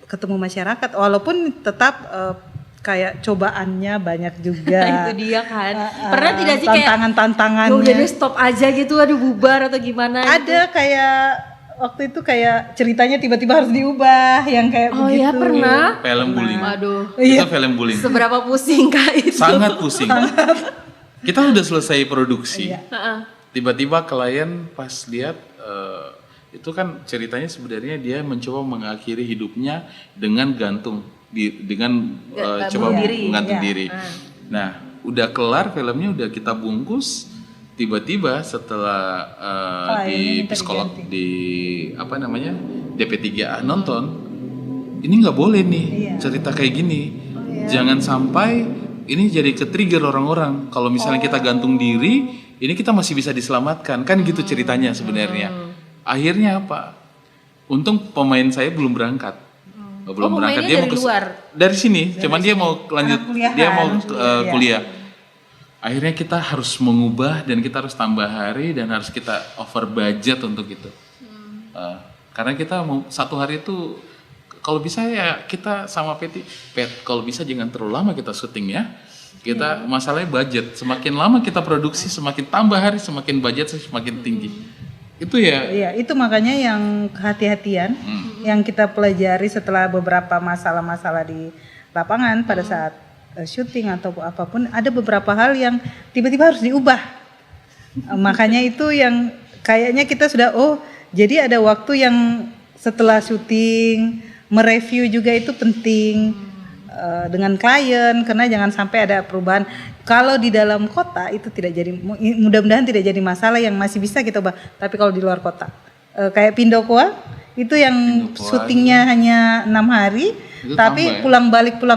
Speaker 3: Ketemu masyarakat walaupun tetap kayak cobaannya banyak juga.
Speaker 2: Itu dia kan. Pernah tidak sih kayak
Speaker 3: tantangannya?
Speaker 2: Udah deh stop aja gitu, aduh bubar atau gimana?
Speaker 3: Ada gitu. Kayak waktu itu kayak ceritanya tiba-tiba harus diubah yang kayak begitu.
Speaker 2: Oh iya pernah.
Speaker 1: Film bullying.
Speaker 2: Aduh.
Speaker 1: Itu film bullying.
Speaker 2: Seberapa pusing kak itu?
Speaker 1: Sangat pusing. Kita udah selesai produksi. Tiba-tiba klien pas lihat itu kan ceritanya sebenarnya dia mencoba mengakhiri hidupnya dengan gantung. Dengan coba menggantung diri. Nah, udah kelar filmnya, udah kita bungkus. Tiba-tiba setelah di psikolog di DP3A nonton, ini nggak boleh nih cerita kayak gini. Jangan sampai ini jadi ke-trigger orang-orang. Kalau misalnya kita gantung diri, ini kita masih bisa diselamatkan, kan gitu ceritanya sebenarnya. Akhirnya apa? Untung pemain saya belum berangkat. Belum berangkat, dia mau dari sini, cuman dia mau lanjut, dia mau kuliah. Akhirnya kita harus mengubah dan kita harus tambah hari dan harus kita over budget untuk itu. Karena kita mau 1 hari itu, kalau bisa ya kita sama Pet, kalau bisa jangan terlalu lama kita syuting ya. Kita masalahnya budget, semakin lama kita produksi, semakin tambah hari, semakin budget semakin tinggi. Itu ya.
Speaker 3: Iya, itu makanya yang kehati-hatian yang kita pelajari setelah beberapa masalah-masalah di lapangan pada saat syuting atau apapun, ada beberapa hal yang tiba-tiba harus diubah. Makanya itu yang kayaknya kita sudah jadi ada waktu yang setelah syuting mereview juga itu penting dengan klien, karena jangan sampai ada perubahan. Kalau di dalam kota itu tidak jadi, mudah-mudahan tidak jadi masalah yang masih bisa kita ubah. Tapi kalau di luar kota, kayak Pindokoa itu yang syutingnya hanya 6 hari, itu tapi pulang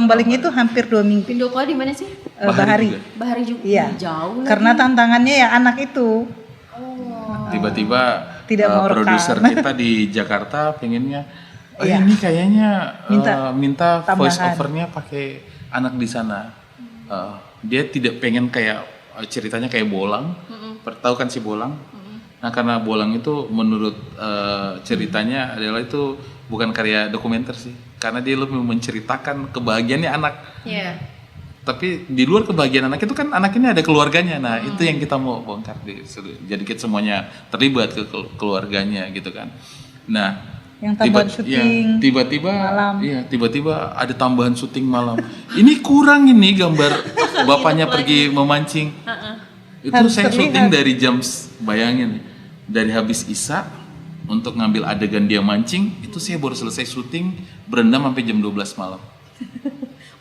Speaker 3: baliknya itu hampir 2 minggu.
Speaker 2: Pindokoa di mana sih?
Speaker 3: Bahari.
Speaker 2: Bahari juga.
Speaker 3: Iya.
Speaker 2: Jauh.
Speaker 3: Karena tantangannya ya anak itu.
Speaker 1: Tiba-tiba produser kita di Jakarta pengennya, ini kayaknya minta voice overnya pakai anak di sana. Dia tidak pengen kayak ceritanya kayak Bolang. Tahu kan si Bolang? Nah karena Bolang itu menurut ceritanya adalah itu bukan karya dokumenter sih, karena dia lebih menceritakan kebahagiaannya anak. Tapi di luar kebahagiaan anak itu kan anak ini ada keluarganya. Nah itu yang kita mau bongkar, jadi kita semuanya terlibat ke keluarganya gitu kan. Nah
Speaker 3: yang tambahan syuting
Speaker 1: tiba-tiba
Speaker 3: malam.
Speaker 1: Iya, tiba-tiba ada tambahan syuting malam. Ini kurang ini gambar bapaknya pergi memancing. Itu harus saya syuting dari jam, bayangin, dari habis Isya untuk ngambil adegan dia mancing, itu saya baru selesai syuting berendam sampai jam 12 malam.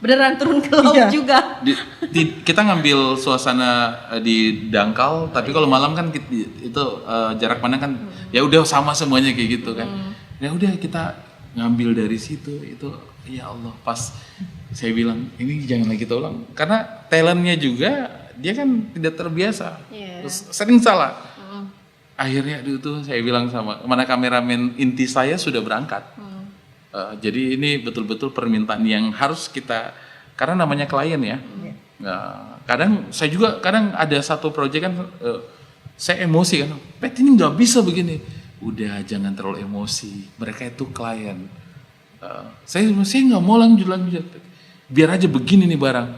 Speaker 2: Beneran turun ke laut juga.
Speaker 1: Kita ngambil suasana di dangkal, tapi kalau malam kan itu jarak pandang kan ya udah sama semuanya kayak gitu kan. Ya udah kita ngambil dari situ, itu ya Allah, pas saya bilang ini jangan lagi kita ulang, karena talentnya juga dia kan tidak terbiasa, sering salah. Akhirnya itu saya bilang sama mana kameramen inti saya sudah berangkat. Jadi ini betul-betul permintaan yang harus kita Karena namanya klien ya. Nah, kadang saya juga ada satu proyek kan saya emosi kan, Pet ini nggak bisa begini. Udah jangan terlalu emosi, mereka itu klien. Saya nggak mau lanjut, biar aja begini nih barang.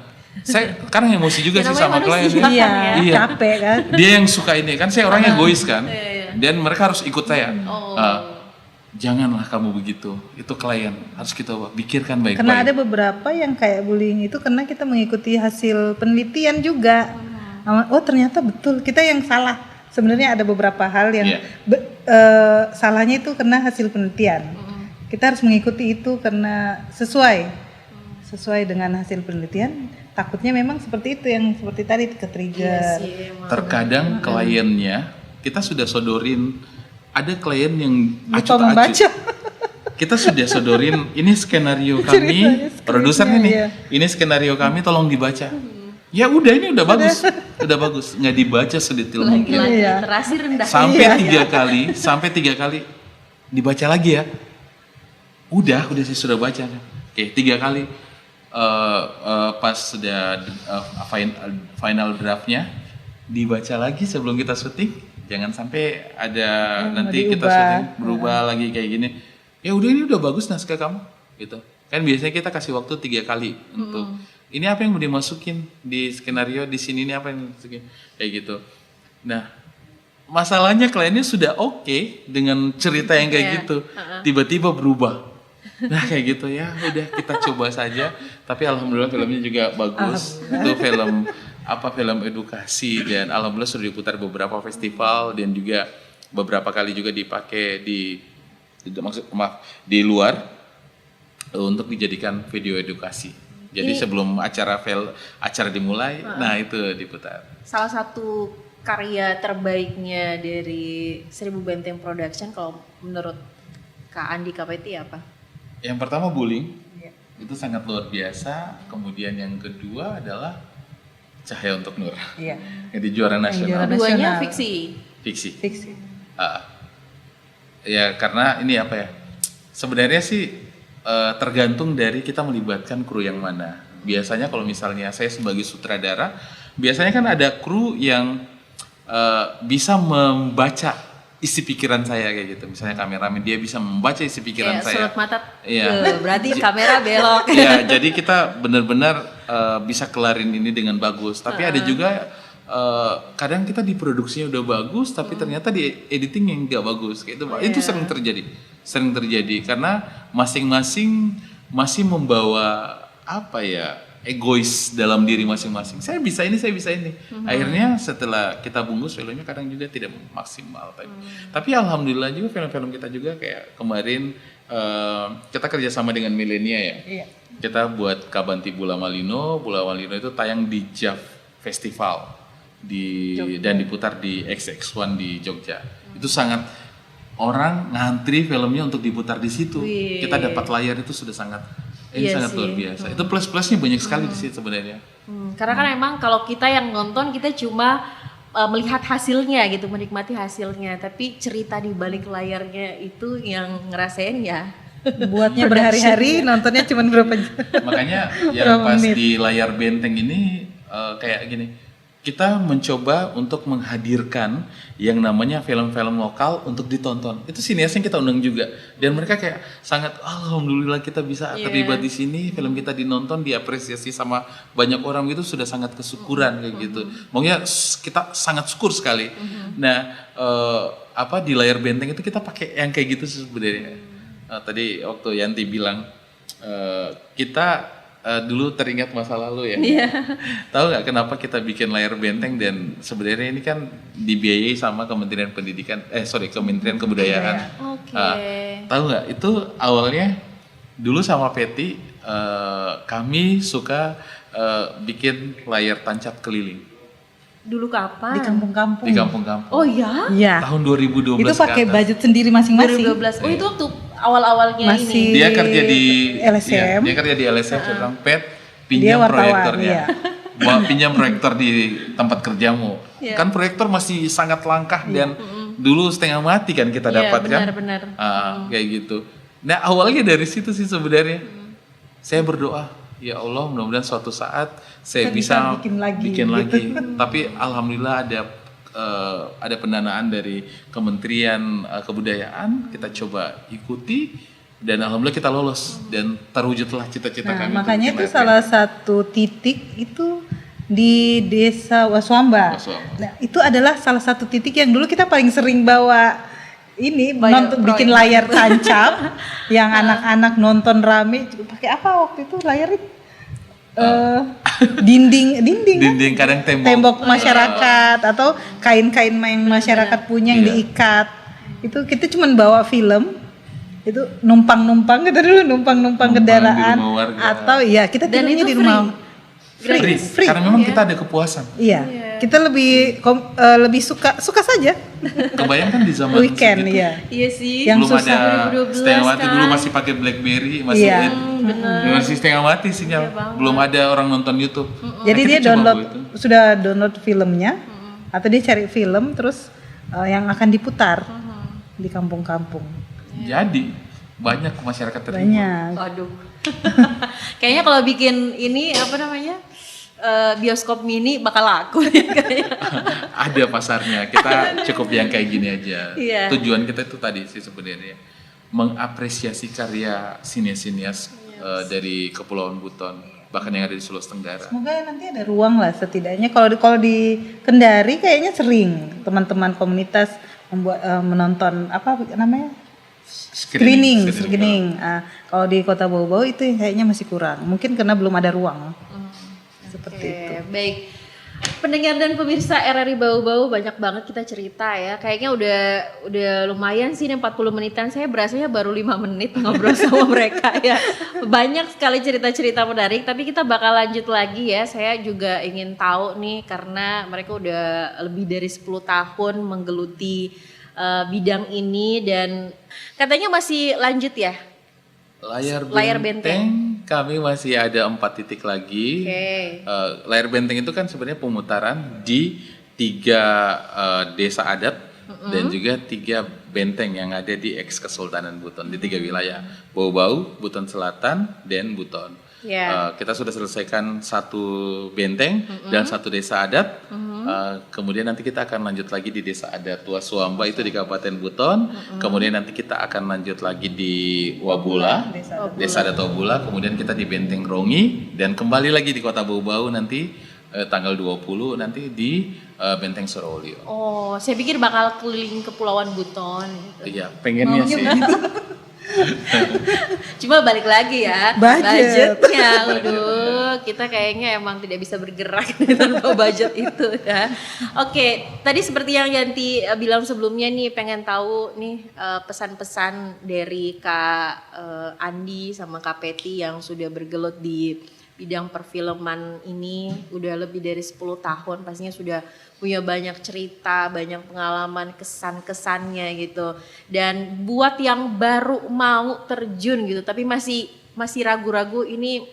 Speaker 1: Saya kadang emosi juga sih sama klien.
Speaker 3: Iya, capek kan.
Speaker 1: Dia yang suka ini kan, saya orangnya egois kan, dan mereka harus ikut saya. Janganlah kamu begitu, itu klien, harus kita pikirkan baik-baik.
Speaker 3: Karena ada beberapa yang kayak bullying itu karena kita mengikuti hasil penelitian juga. Oh ternyata betul, kita yang salah. Sebenarnya ada beberapa hal yang salahnya itu karena hasil penelitian. Kita harus mengikuti itu karena sesuai dengan hasil penelitian. Takutnya memang seperti itu, yang seperti tadi ke-trigger.
Speaker 1: Terkadang kliennya kita sudah sodorin, ada klien yang
Speaker 3: acut-acut.
Speaker 1: Kita sudah sodorin, ini skenario kami, produser ini, ini skenario kami, tolong dibaca. Ya udah, ini udah bagus, nggak dibaca sedetil mungkin.
Speaker 2: Literasi rendah.
Speaker 1: Sampai tiga kali dibaca lagi ya. Udah saya sudah baca. Oke, 3 kali pas sudah final draftnya dibaca lagi sebelum kita syuting. Jangan sampai ada nanti kita syuting berubah lagi kayak gini. Ya udah, ini udah bagus naskah kamu, gitu. Kan biasanya kita kasih waktu 3 kali untuk ini apa yang mau dimasukin di skenario, di sini ini apa yang dimasukin, kayak gitu. Nah, masalahnya kliennya sudah oke dengan cerita yang kayak gitu, tiba-tiba berubah. Nah kayak gitu ya, udah kita coba saja. Tapi alhamdulillah filmnya juga bagus. Itu film edukasi, dan alhamdulillah sudah diputar beberapa festival dan juga beberapa kali juga dipakai di luar untuk dijadikan video edukasi. Jadi sebelum acara dimulai, nah itu diputar.
Speaker 2: Salah satu karya terbaiknya dari 1000 Benteng Production kalau menurut Kak Andika Peti apa?
Speaker 1: Yang pertama Bullying, itu sangat luar biasa. Kemudian yang kedua adalah Cahaya untuk Nur, jadi juara nasional.
Speaker 2: Keduanya fiksi.
Speaker 1: Ya karena ini apa ya? Sebenarnya sih tergantung dari kita melibatkan kru yang mana. Biasanya kalau misalnya saya sebagai sutradara, biasanya kan ada kru yang bisa membaca isi pikiran saya kayak gitu. Misalnya kameramen, dia bisa membaca isi pikiran saya.
Speaker 2: Sulut mata. Iya. Berarti kamera belok.
Speaker 1: Iya, jadi kita benar-benar bisa kelarin ini dengan bagus. Tapi ada juga kadang kita di produksinya udah bagus, tapi ternyata di editing yang nggak bagus. Kayak itu, itu sering terjadi karena masing-masing masih membawa egois dalam diri masing-masing. Saya bisa ini. Akhirnya setelah kita bungkus filmnya kadang juga tidak maksimal. Tapi alhamdulillah juga film-film kita juga kayak kemarin kita kerjasama dengan Milenia ya. Kita buat Kabanti Bula Malino itu tayang di JAV Festival dan diputar di XX1 di Jogja. Itu sangat orang ngantri filmnya untuk diputar di situ. Kita dapat layar itu sudah sangat sangat luar biasa. Itu plus-plusnya banyak sekali di situ sebenarnya.
Speaker 2: Karena kan emang kalau kita yang nonton kita cuma melihat hasilnya gitu, menikmati hasilnya, tapi cerita di balik layarnya itu yang ngerasain ya.
Speaker 3: Buatnya berhari-hari, nontonnya cuma berapa jam.
Speaker 1: Makanya yang pas di layar benteng ini kayak gini. Kita mencoba untuk menghadirkan yang namanya film-film lokal untuk ditonton. Itu sinias yang kita undang juga. Dan mereka kayak sangat alhamdulillah kita bisa terlibat di sini, film kita dinonton, diapresiasi sama banyak orang, itu sudah sangat kesyukuran kayak gitu. Makanya kita sangat syukur sekali. Nah, di layar benteng itu kita pakai yang kayak gitu sebenarnya. Tadi waktu Yanti bilang kita dulu teringat masa lalu ya. Tahu nggak kenapa kita bikin layar benteng, dan sebenarnya ini kan dibiayai sama Kementerian Kementerian Kebudayaan. Tahu nggak itu awalnya dulu sama Peti kami suka bikin layar tancap keliling.
Speaker 2: Dulu kapan?
Speaker 3: Di kampung-kampung.
Speaker 1: Di kampung-kampung.
Speaker 2: Oh ya?
Speaker 1: Tahun 2012.
Speaker 3: Itu pakai budget sendiri masing-masing.
Speaker 2: 2012. Oh itu waktu awal-awalnya
Speaker 3: masih
Speaker 2: ini.
Speaker 1: Dia kerja di
Speaker 3: LSM.
Speaker 1: Dia kerja di LSM. Saya bilang, Pet, pinjam proyektornya. Pinjam proyektor di tempat kerjamu. Kan proyektor masih sangat langkah dan dulu setengah mati kan kita dapat kan.
Speaker 2: Benar.
Speaker 1: Kayak gitu. Nah awalnya dari situ sih sebenarnya. Saya berdoa, ya Allah mudah-mudahan suatu saat saya
Speaker 3: Kita bisa
Speaker 1: bisa
Speaker 3: bikin lagi, gitu.
Speaker 1: Tapi alhamdulillah ada pendanaan dari Kementerian Kebudayaan, kita coba ikuti dan alhamdulillah kita lolos dan terwujudlah cita-cita
Speaker 3: Nah,
Speaker 1: kami.
Speaker 3: makanya
Speaker 1: untuk
Speaker 3: itu
Speaker 1: bikin
Speaker 3: salah satu titik itu di Desa Waswamba.
Speaker 1: Waswamba.
Speaker 3: Nah, itu adalah salah satu titik yang dulu kita paling sering bawa ini
Speaker 2: Banyak
Speaker 3: nonton,
Speaker 2: proyek.
Speaker 3: bikin layar tancap yang anak-anak nonton rame. Pakai apa waktu itu layarnya? Dinding kan?
Speaker 1: Dinding kadang
Speaker 3: Tembok masyarakat atau kain-kain yang masyarakat punya yang
Speaker 1: Iya.
Speaker 3: diikat. Itu kita cuma bawa film. Itu numpang kita dulu numpang
Speaker 1: di
Speaker 3: kendaraan
Speaker 1: rumah warga.
Speaker 3: atau iya kita
Speaker 2: Dan
Speaker 3: tidurnya
Speaker 2: itu
Speaker 3: di rumah.
Speaker 1: Free. Karena memang kita ada kepuasan.
Speaker 3: Iya. Kita lebih lebih suka saja
Speaker 1: Kebayangkan di zaman
Speaker 3: weekend
Speaker 1: segitu,
Speaker 3: ya.
Speaker 2: Iya sih.
Speaker 3: Yang
Speaker 1: belum
Speaker 3: susah.
Speaker 1: ada
Speaker 2: 2012
Speaker 1: setengah mati
Speaker 2: kan.
Speaker 1: dulu masih pakai BlackBerry masih
Speaker 3: Iya.
Speaker 1: masih setengah mati sinyal. Belum ada orang nonton YouTube.
Speaker 3: Jadi
Speaker 1: Nah,
Speaker 3: dia
Speaker 1: kita coba
Speaker 3: download
Speaker 1: buat itu.
Speaker 3: sudah download filmnya atau dia cari film terus yang akan diputar di kampung-kampung.
Speaker 1: Jadi banyak masyarakat terhibur.
Speaker 3: Banyak.
Speaker 2: Waduh. Kayaknya kalau bikin ini apa namanya? Bioskop mini bakal laku ya kayaknya.
Speaker 1: Ada pasarnya. Kita cukup yang kayak gini aja.
Speaker 2: Iya.
Speaker 1: Tujuan kita itu tadi sih sebenarnya mengapresiasi karya sinias-sinias dari Kepulauan Buton, bahkan yang ada di Sulawesi Tenggara.
Speaker 3: Semoga nanti ada ruang lah setidaknya kalau di Kendari kayaknya sering teman-teman komunitas membuat menonton apa namanya? Screening. Kalau di Kota Bau-Bau itu kayaknya masih kurang. Mungkin karena belum ada ruang. Seperti itu.
Speaker 2: Oke, baik. Pendengar dan pemirsa RRI Bau-Bau banyak banget kita cerita ya. Kayaknya udah lumayan sih nih 40 menitan. Saya berasanya baru 5 menit ngobrol sama mereka ya. Banyak sekali cerita-cerita menarik, tapi kita bakal lanjut lagi ya. Saya juga ingin tahu nih karena mereka udah lebih dari 10 tahun menggeluti bidang ini dan katanya masih lanjut ya.
Speaker 1: Layar benteng kami masih ada 4 titik lagi.
Speaker 2: Oke.
Speaker 1: Layar benteng itu kan sebenarnya pemutaran di 3 desa adat dan juga 3 benteng yang ada di ex Kesultanan Buton di 3 wilayah, Bau-Bau, Buton Selatan, dan Buton.
Speaker 2: Ya.
Speaker 1: Kita sudah selesaikan 1 benteng dan 1 desa adat. Kemudian nanti kita akan lanjut lagi di desa adat Waswamba itu di Kabupaten Buton. Kemudian nanti kita akan lanjut lagi di Wabula, desa adat Wabula. Kemudian kita di Benteng Rongi dan kembali lagi di Kota Bau-Bau nanti tanggal 20 nanti di Benteng Sorowolio.
Speaker 2: Oh, saya pikir bakal keliling Kepulauan Buton gitu.
Speaker 1: Iya, pengennya sih.
Speaker 2: Cuma balik lagi ya, budgetnya. Waduh, kita kayaknya emang tidak bisa bergerak tanpa budget itu ya. Oke, tadi seperti yang Yanti bilang sebelumnya nih, pengen tahu nih pesan-pesan dari Kak Andi sama Kak Peti yang sudah bergelut di bidang perfilman ini udah lebih dari 10 tahun, pastinya sudah punya banyak cerita, banyak pengalaman, kesan-kesannya gitu. Dan buat yang baru mau terjun gitu, tapi masih ragu-ragu ini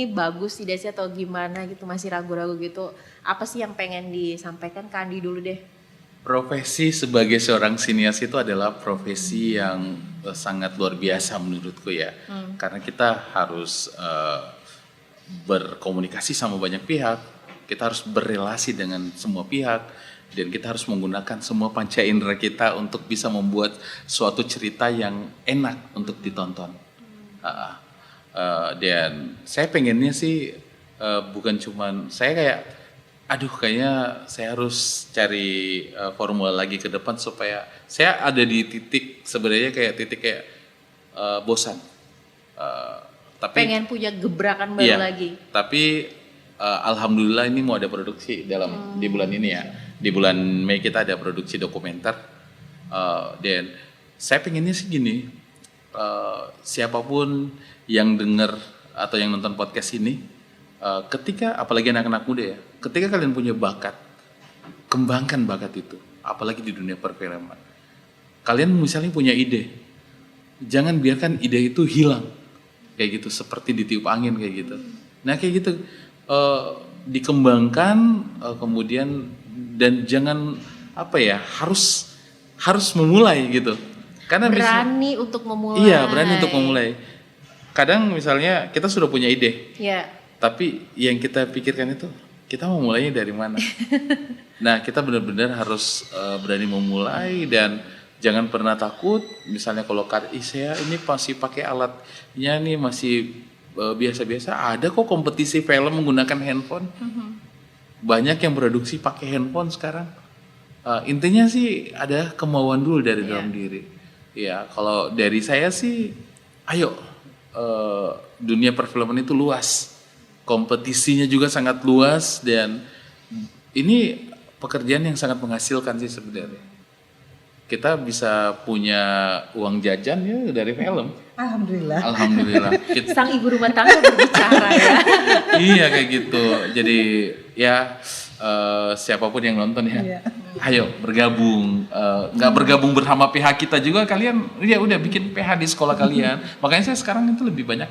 Speaker 2: bagus tidak sih atau gimana gitu, masih ragu-ragu gitu. Apa sih yang pengen disampaikan Kak Andi dulu deh?
Speaker 1: Profesi sebagai seorang sinias itu adalah profesi yang sangat luar biasa menurutku ya. Karena kita harus berkomunikasi sama banyak pihak, kita harus berrelasi dengan semua pihak, dan kita harus menggunakan semua panca indera kita untuk bisa membuat suatu cerita yang enak untuk ditonton. Dan saya pengennya sih bukan cuman saya kayak, kayaknya saya harus cari formula lagi ke depan supaya saya ada di titik sebenarnya titik bosan. Tapi
Speaker 2: pengen punya gebrakan baru lagi.
Speaker 1: Tapi alhamdulillah ini mau ada produksi di bulan ini ya. Di bulan Mei kita ada produksi dokumenter. Dan saya pengennya sih gini, siapapun yang dengar atau yang nonton podcast ini, ketika apalagi anak-anak muda ya, ketika kalian punya bakat, kembangkan bakat itu. Apalagi di dunia perfilman. Kalian misalnya punya ide, jangan biarkan ide itu hilang. Kayak gitu, seperti ditiup angin kayak gitu. Nah kayak gitu, dikembangkan kemudian dan jangan harus memulai gitu. Karena
Speaker 2: berani untuk memulai.
Speaker 1: Iya, berani untuk memulai. kadang misalnya kita sudah punya ide,
Speaker 2: Ya.
Speaker 1: tapi yang kita pikirkan itu kita mau mulainya dari mana. Nah, kita benar-benar harus berani memulai dan jangan pernah takut. Misalnya kalau saya ini masih pakai alatnya nih masih biasa-biasa, ada kok kompetisi film menggunakan handphone. Banyak yang produksi pakai handphone sekarang. Intinya sih ada kemauan dulu dari dalam diri. Ya, kalau dari saya sih, ayo dunia perfilman itu luas, kompetisinya juga sangat luas dan ini pekerjaan yang sangat menghasilkan sih sebenarnya. Kita bisa punya uang jajan ya dari film.
Speaker 3: Alhamdulillah.
Speaker 1: Alhamdulillah.
Speaker 2: Sang ibu rumah tangga berbicara ya.
Speaker 1: Iya kayak gitu. Jadi ya siapapun yang nonton ya, ayo bergabung. Nggak bergabung bersama PH kita juga, kalian ya udah bikin PH di sekolah kalian. Makanya saya sekarang itu lebih banyak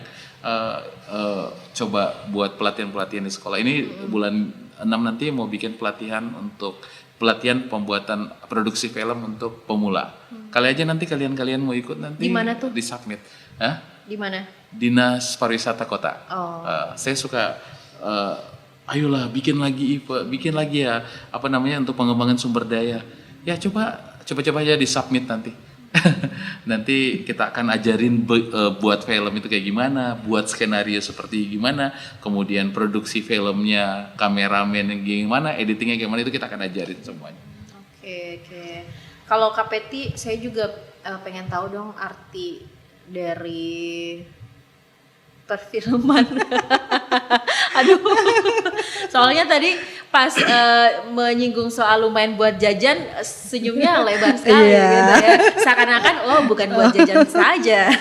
Speaker 1: coba buat pelatihan-pelatihan di sekolah. Ini bulan 6 nanti mau bikin pelatihan pembuatan produksi film untuk pemula. Kali aja nanti kalian mau ikut nanti.
Speaker 2: Di mana tuh?
Speaker 1: Di Submit. Hah?
Speaker 2: Di mana?
Speaker 1: Dinas Pariwisata Kota.
Speaker 2: Oh.
Speaker 1: Saya suka ayolah bikin lagi ya untuk pengembangan sumber daya. Ya coba aja di Submit nanti. Nanti kita akan ajarin buat film itu kayak gimana, buat skenario seperti gimana, kemudian produksi filmnya, kameramen yang gimana, editingnya gimana, itu kita akan ajarin semuanya.
Speaker 2: Oke. Kalau Kak Peti, saya juga pengen tahu dong arti dari perfilman. Aduh, soalnya tadi pas menyinggung soal lumayan buat jajan, senyumnya lebar sekali gitu ya. Seakan-akan bukan buat jajan saja.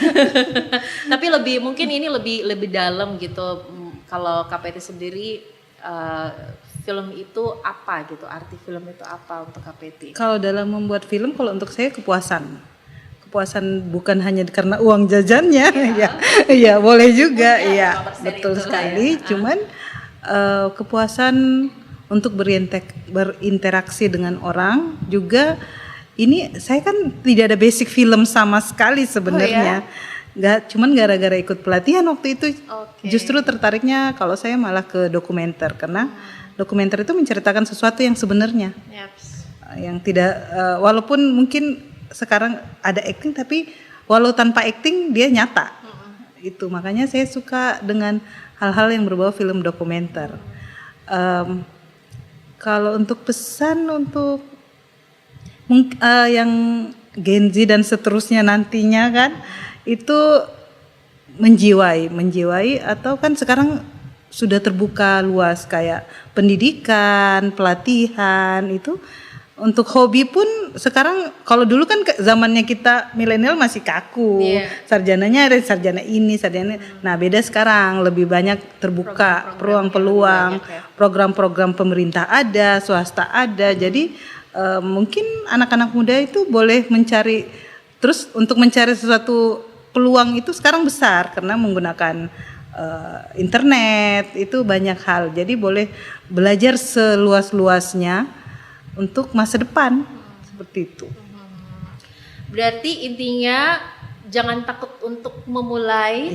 Speaker 2: Tapi mungkin ini lebih dalam gitu. Kalau KPT sendiri film itu apa gitu? Arti film itu apa untuk KPT?
Speaker 3: Kalau dalam membuat film, kalau untuk saya kepuasan bukan hanya karena uang jajannya, ya boleh juga, ya betul sekali. Ya. Cuman kepuasan untuk berinteraksi dengan orang juga. Ini saya kan tidak ada basic film sama sekali sebenarnya. Cuman gara-gara ikut pelatihan waktu itu, justru tertariknya kalau saya malah ke dokumenter, karena dokumenter itu menceritakan sesuatu yang sebenarnya, yang tidak walaupun mungkin sekarang ada acting, tapi walau tanpa acting dia nyata. Itu makanya saya suka dengan hal-hal yang berbau film dokumenter. Kalau untuk pesan untuk yang Gen Z dan seterusnya nantinya kan, itu menjiwai atau kan sekarang sudah terbuka luas kayak pendidikan, pelatihan itu. Untuk hobi pun sekarang, kalau dulu kan zamannya kita milenial masih kaku, sarjananya ada sarjana ini, sarjana. Nah beda sekarang, lebih banyak terbuka peluang-peluang, program-program pemerintah ada, swasta ada. Jadi mungkin anak-anak muda itu boleh mencari, terus untuk mencari sesuatu peluang itu sekarang besar karena menggunakan internet itu banyak hal. Jadi boleh belajar seluas-luasnya untuk masa depan, seperti itu.
Speaker 2: Berarti intinya jangan takut untuk memulai.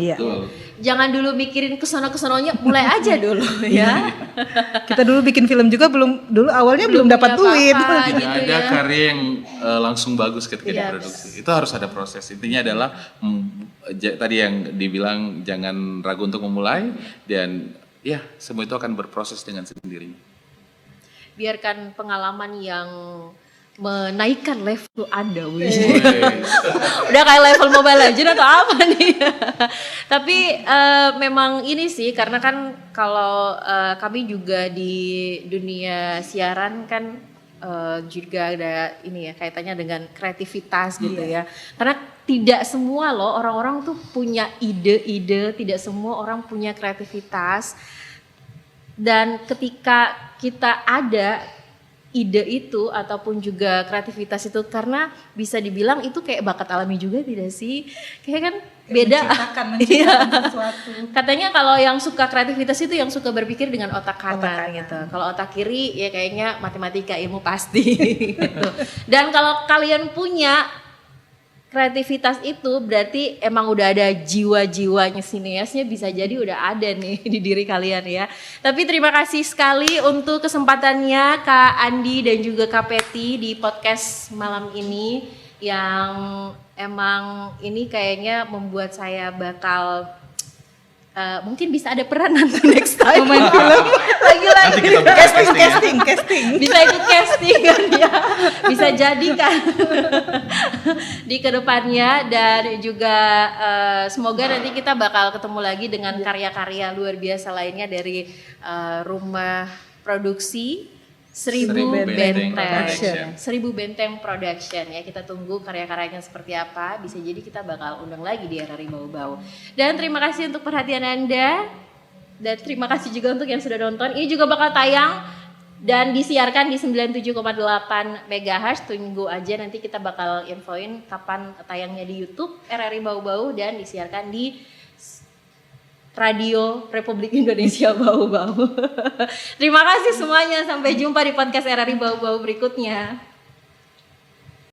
Speaker 2: Jangan dulu mikirin kesana-kesananya, mulai aja dulu ya.
Speaker 3: Kita dulu bikin film juga awalnya belum dapat duit.
Speaker 1: Tidak ada karya yang langsung bagus ketika diproduksi. Itu harus ada proses. Intinya adalah tadi yang dibilang jangan ragu untuk memulai, dan ya semua itu akan berproses dengan sendirinya.
Speaker 2: Biarkan pengalaman yang menaikkan level Anda, udah kayak level Mobile Legends atau apa nih? Tapi memang ini sih, karena kan kalau kami juga di dunia siaran kan juga ada ini ya, kaitannya dengan kreativitas gitu ya. Karena tidak semua loh orang-orang tuh punya ide-ide, tidak semua orang punya kreativitas. Dan ketika kita ada ide itu ataupun juga kreativitas itu, karena bisa dibilang itu kayak bakat alami juga tidak sih? Kayak kan beda.
Speaker 3: Menciptakan sesuatu.
Speaker 2: Katanya kalau yang suka kreativitas itu yang suka berpikir dengan otak kanan gitu. Kalau otak kiri ya kayaknya matematika, ilmu pasti gitu. Dan kalau kalian punya kreativitas itu berarti emang udah ada jiwa-jiwanya sineasnya, bisa jadi udah ada nih di diri kalian ya. Tapi terima kasih sekali untuk kesempatannya Kak Andi dan juga Kak Peti di podcast malam ini, yang emang ini kayaknya membuat saya bakal mungkin bisa ada peran nanti next time main film lagi-lagi.
Speaker 1: Nanti kita buka
Speaker 3: casting.
Speaker 2: Bisa ikut casting kan ya, bisa jadi kan di kedepannya. Dan juga semoga nanti kita bakal ketemu lagi dengan karya-karya luar biasa lainnya dari rumah produksi Seribu Benteng Production ya. Kita tunggu karya-karyanya seperti apa. Bisa jadi kita bakal undang lagi di RRI Bau-Bau. Dan terima kasih untuk perhatian Anda. Dan terima kasih juga untuk yang sudah nonton. Ini juga bakal tayang dan disiarkan di 97,8 MHz. Tunggu aja, nanti kita bakal infoin kapan tayangnya di YouTube RRI Bau-Bau dan disiarkan di Radio Republik Indonesia Bau-Bau. Terima kasih semuanya, sampai jumpa di podcast RRI Bau-Bau berikutnya.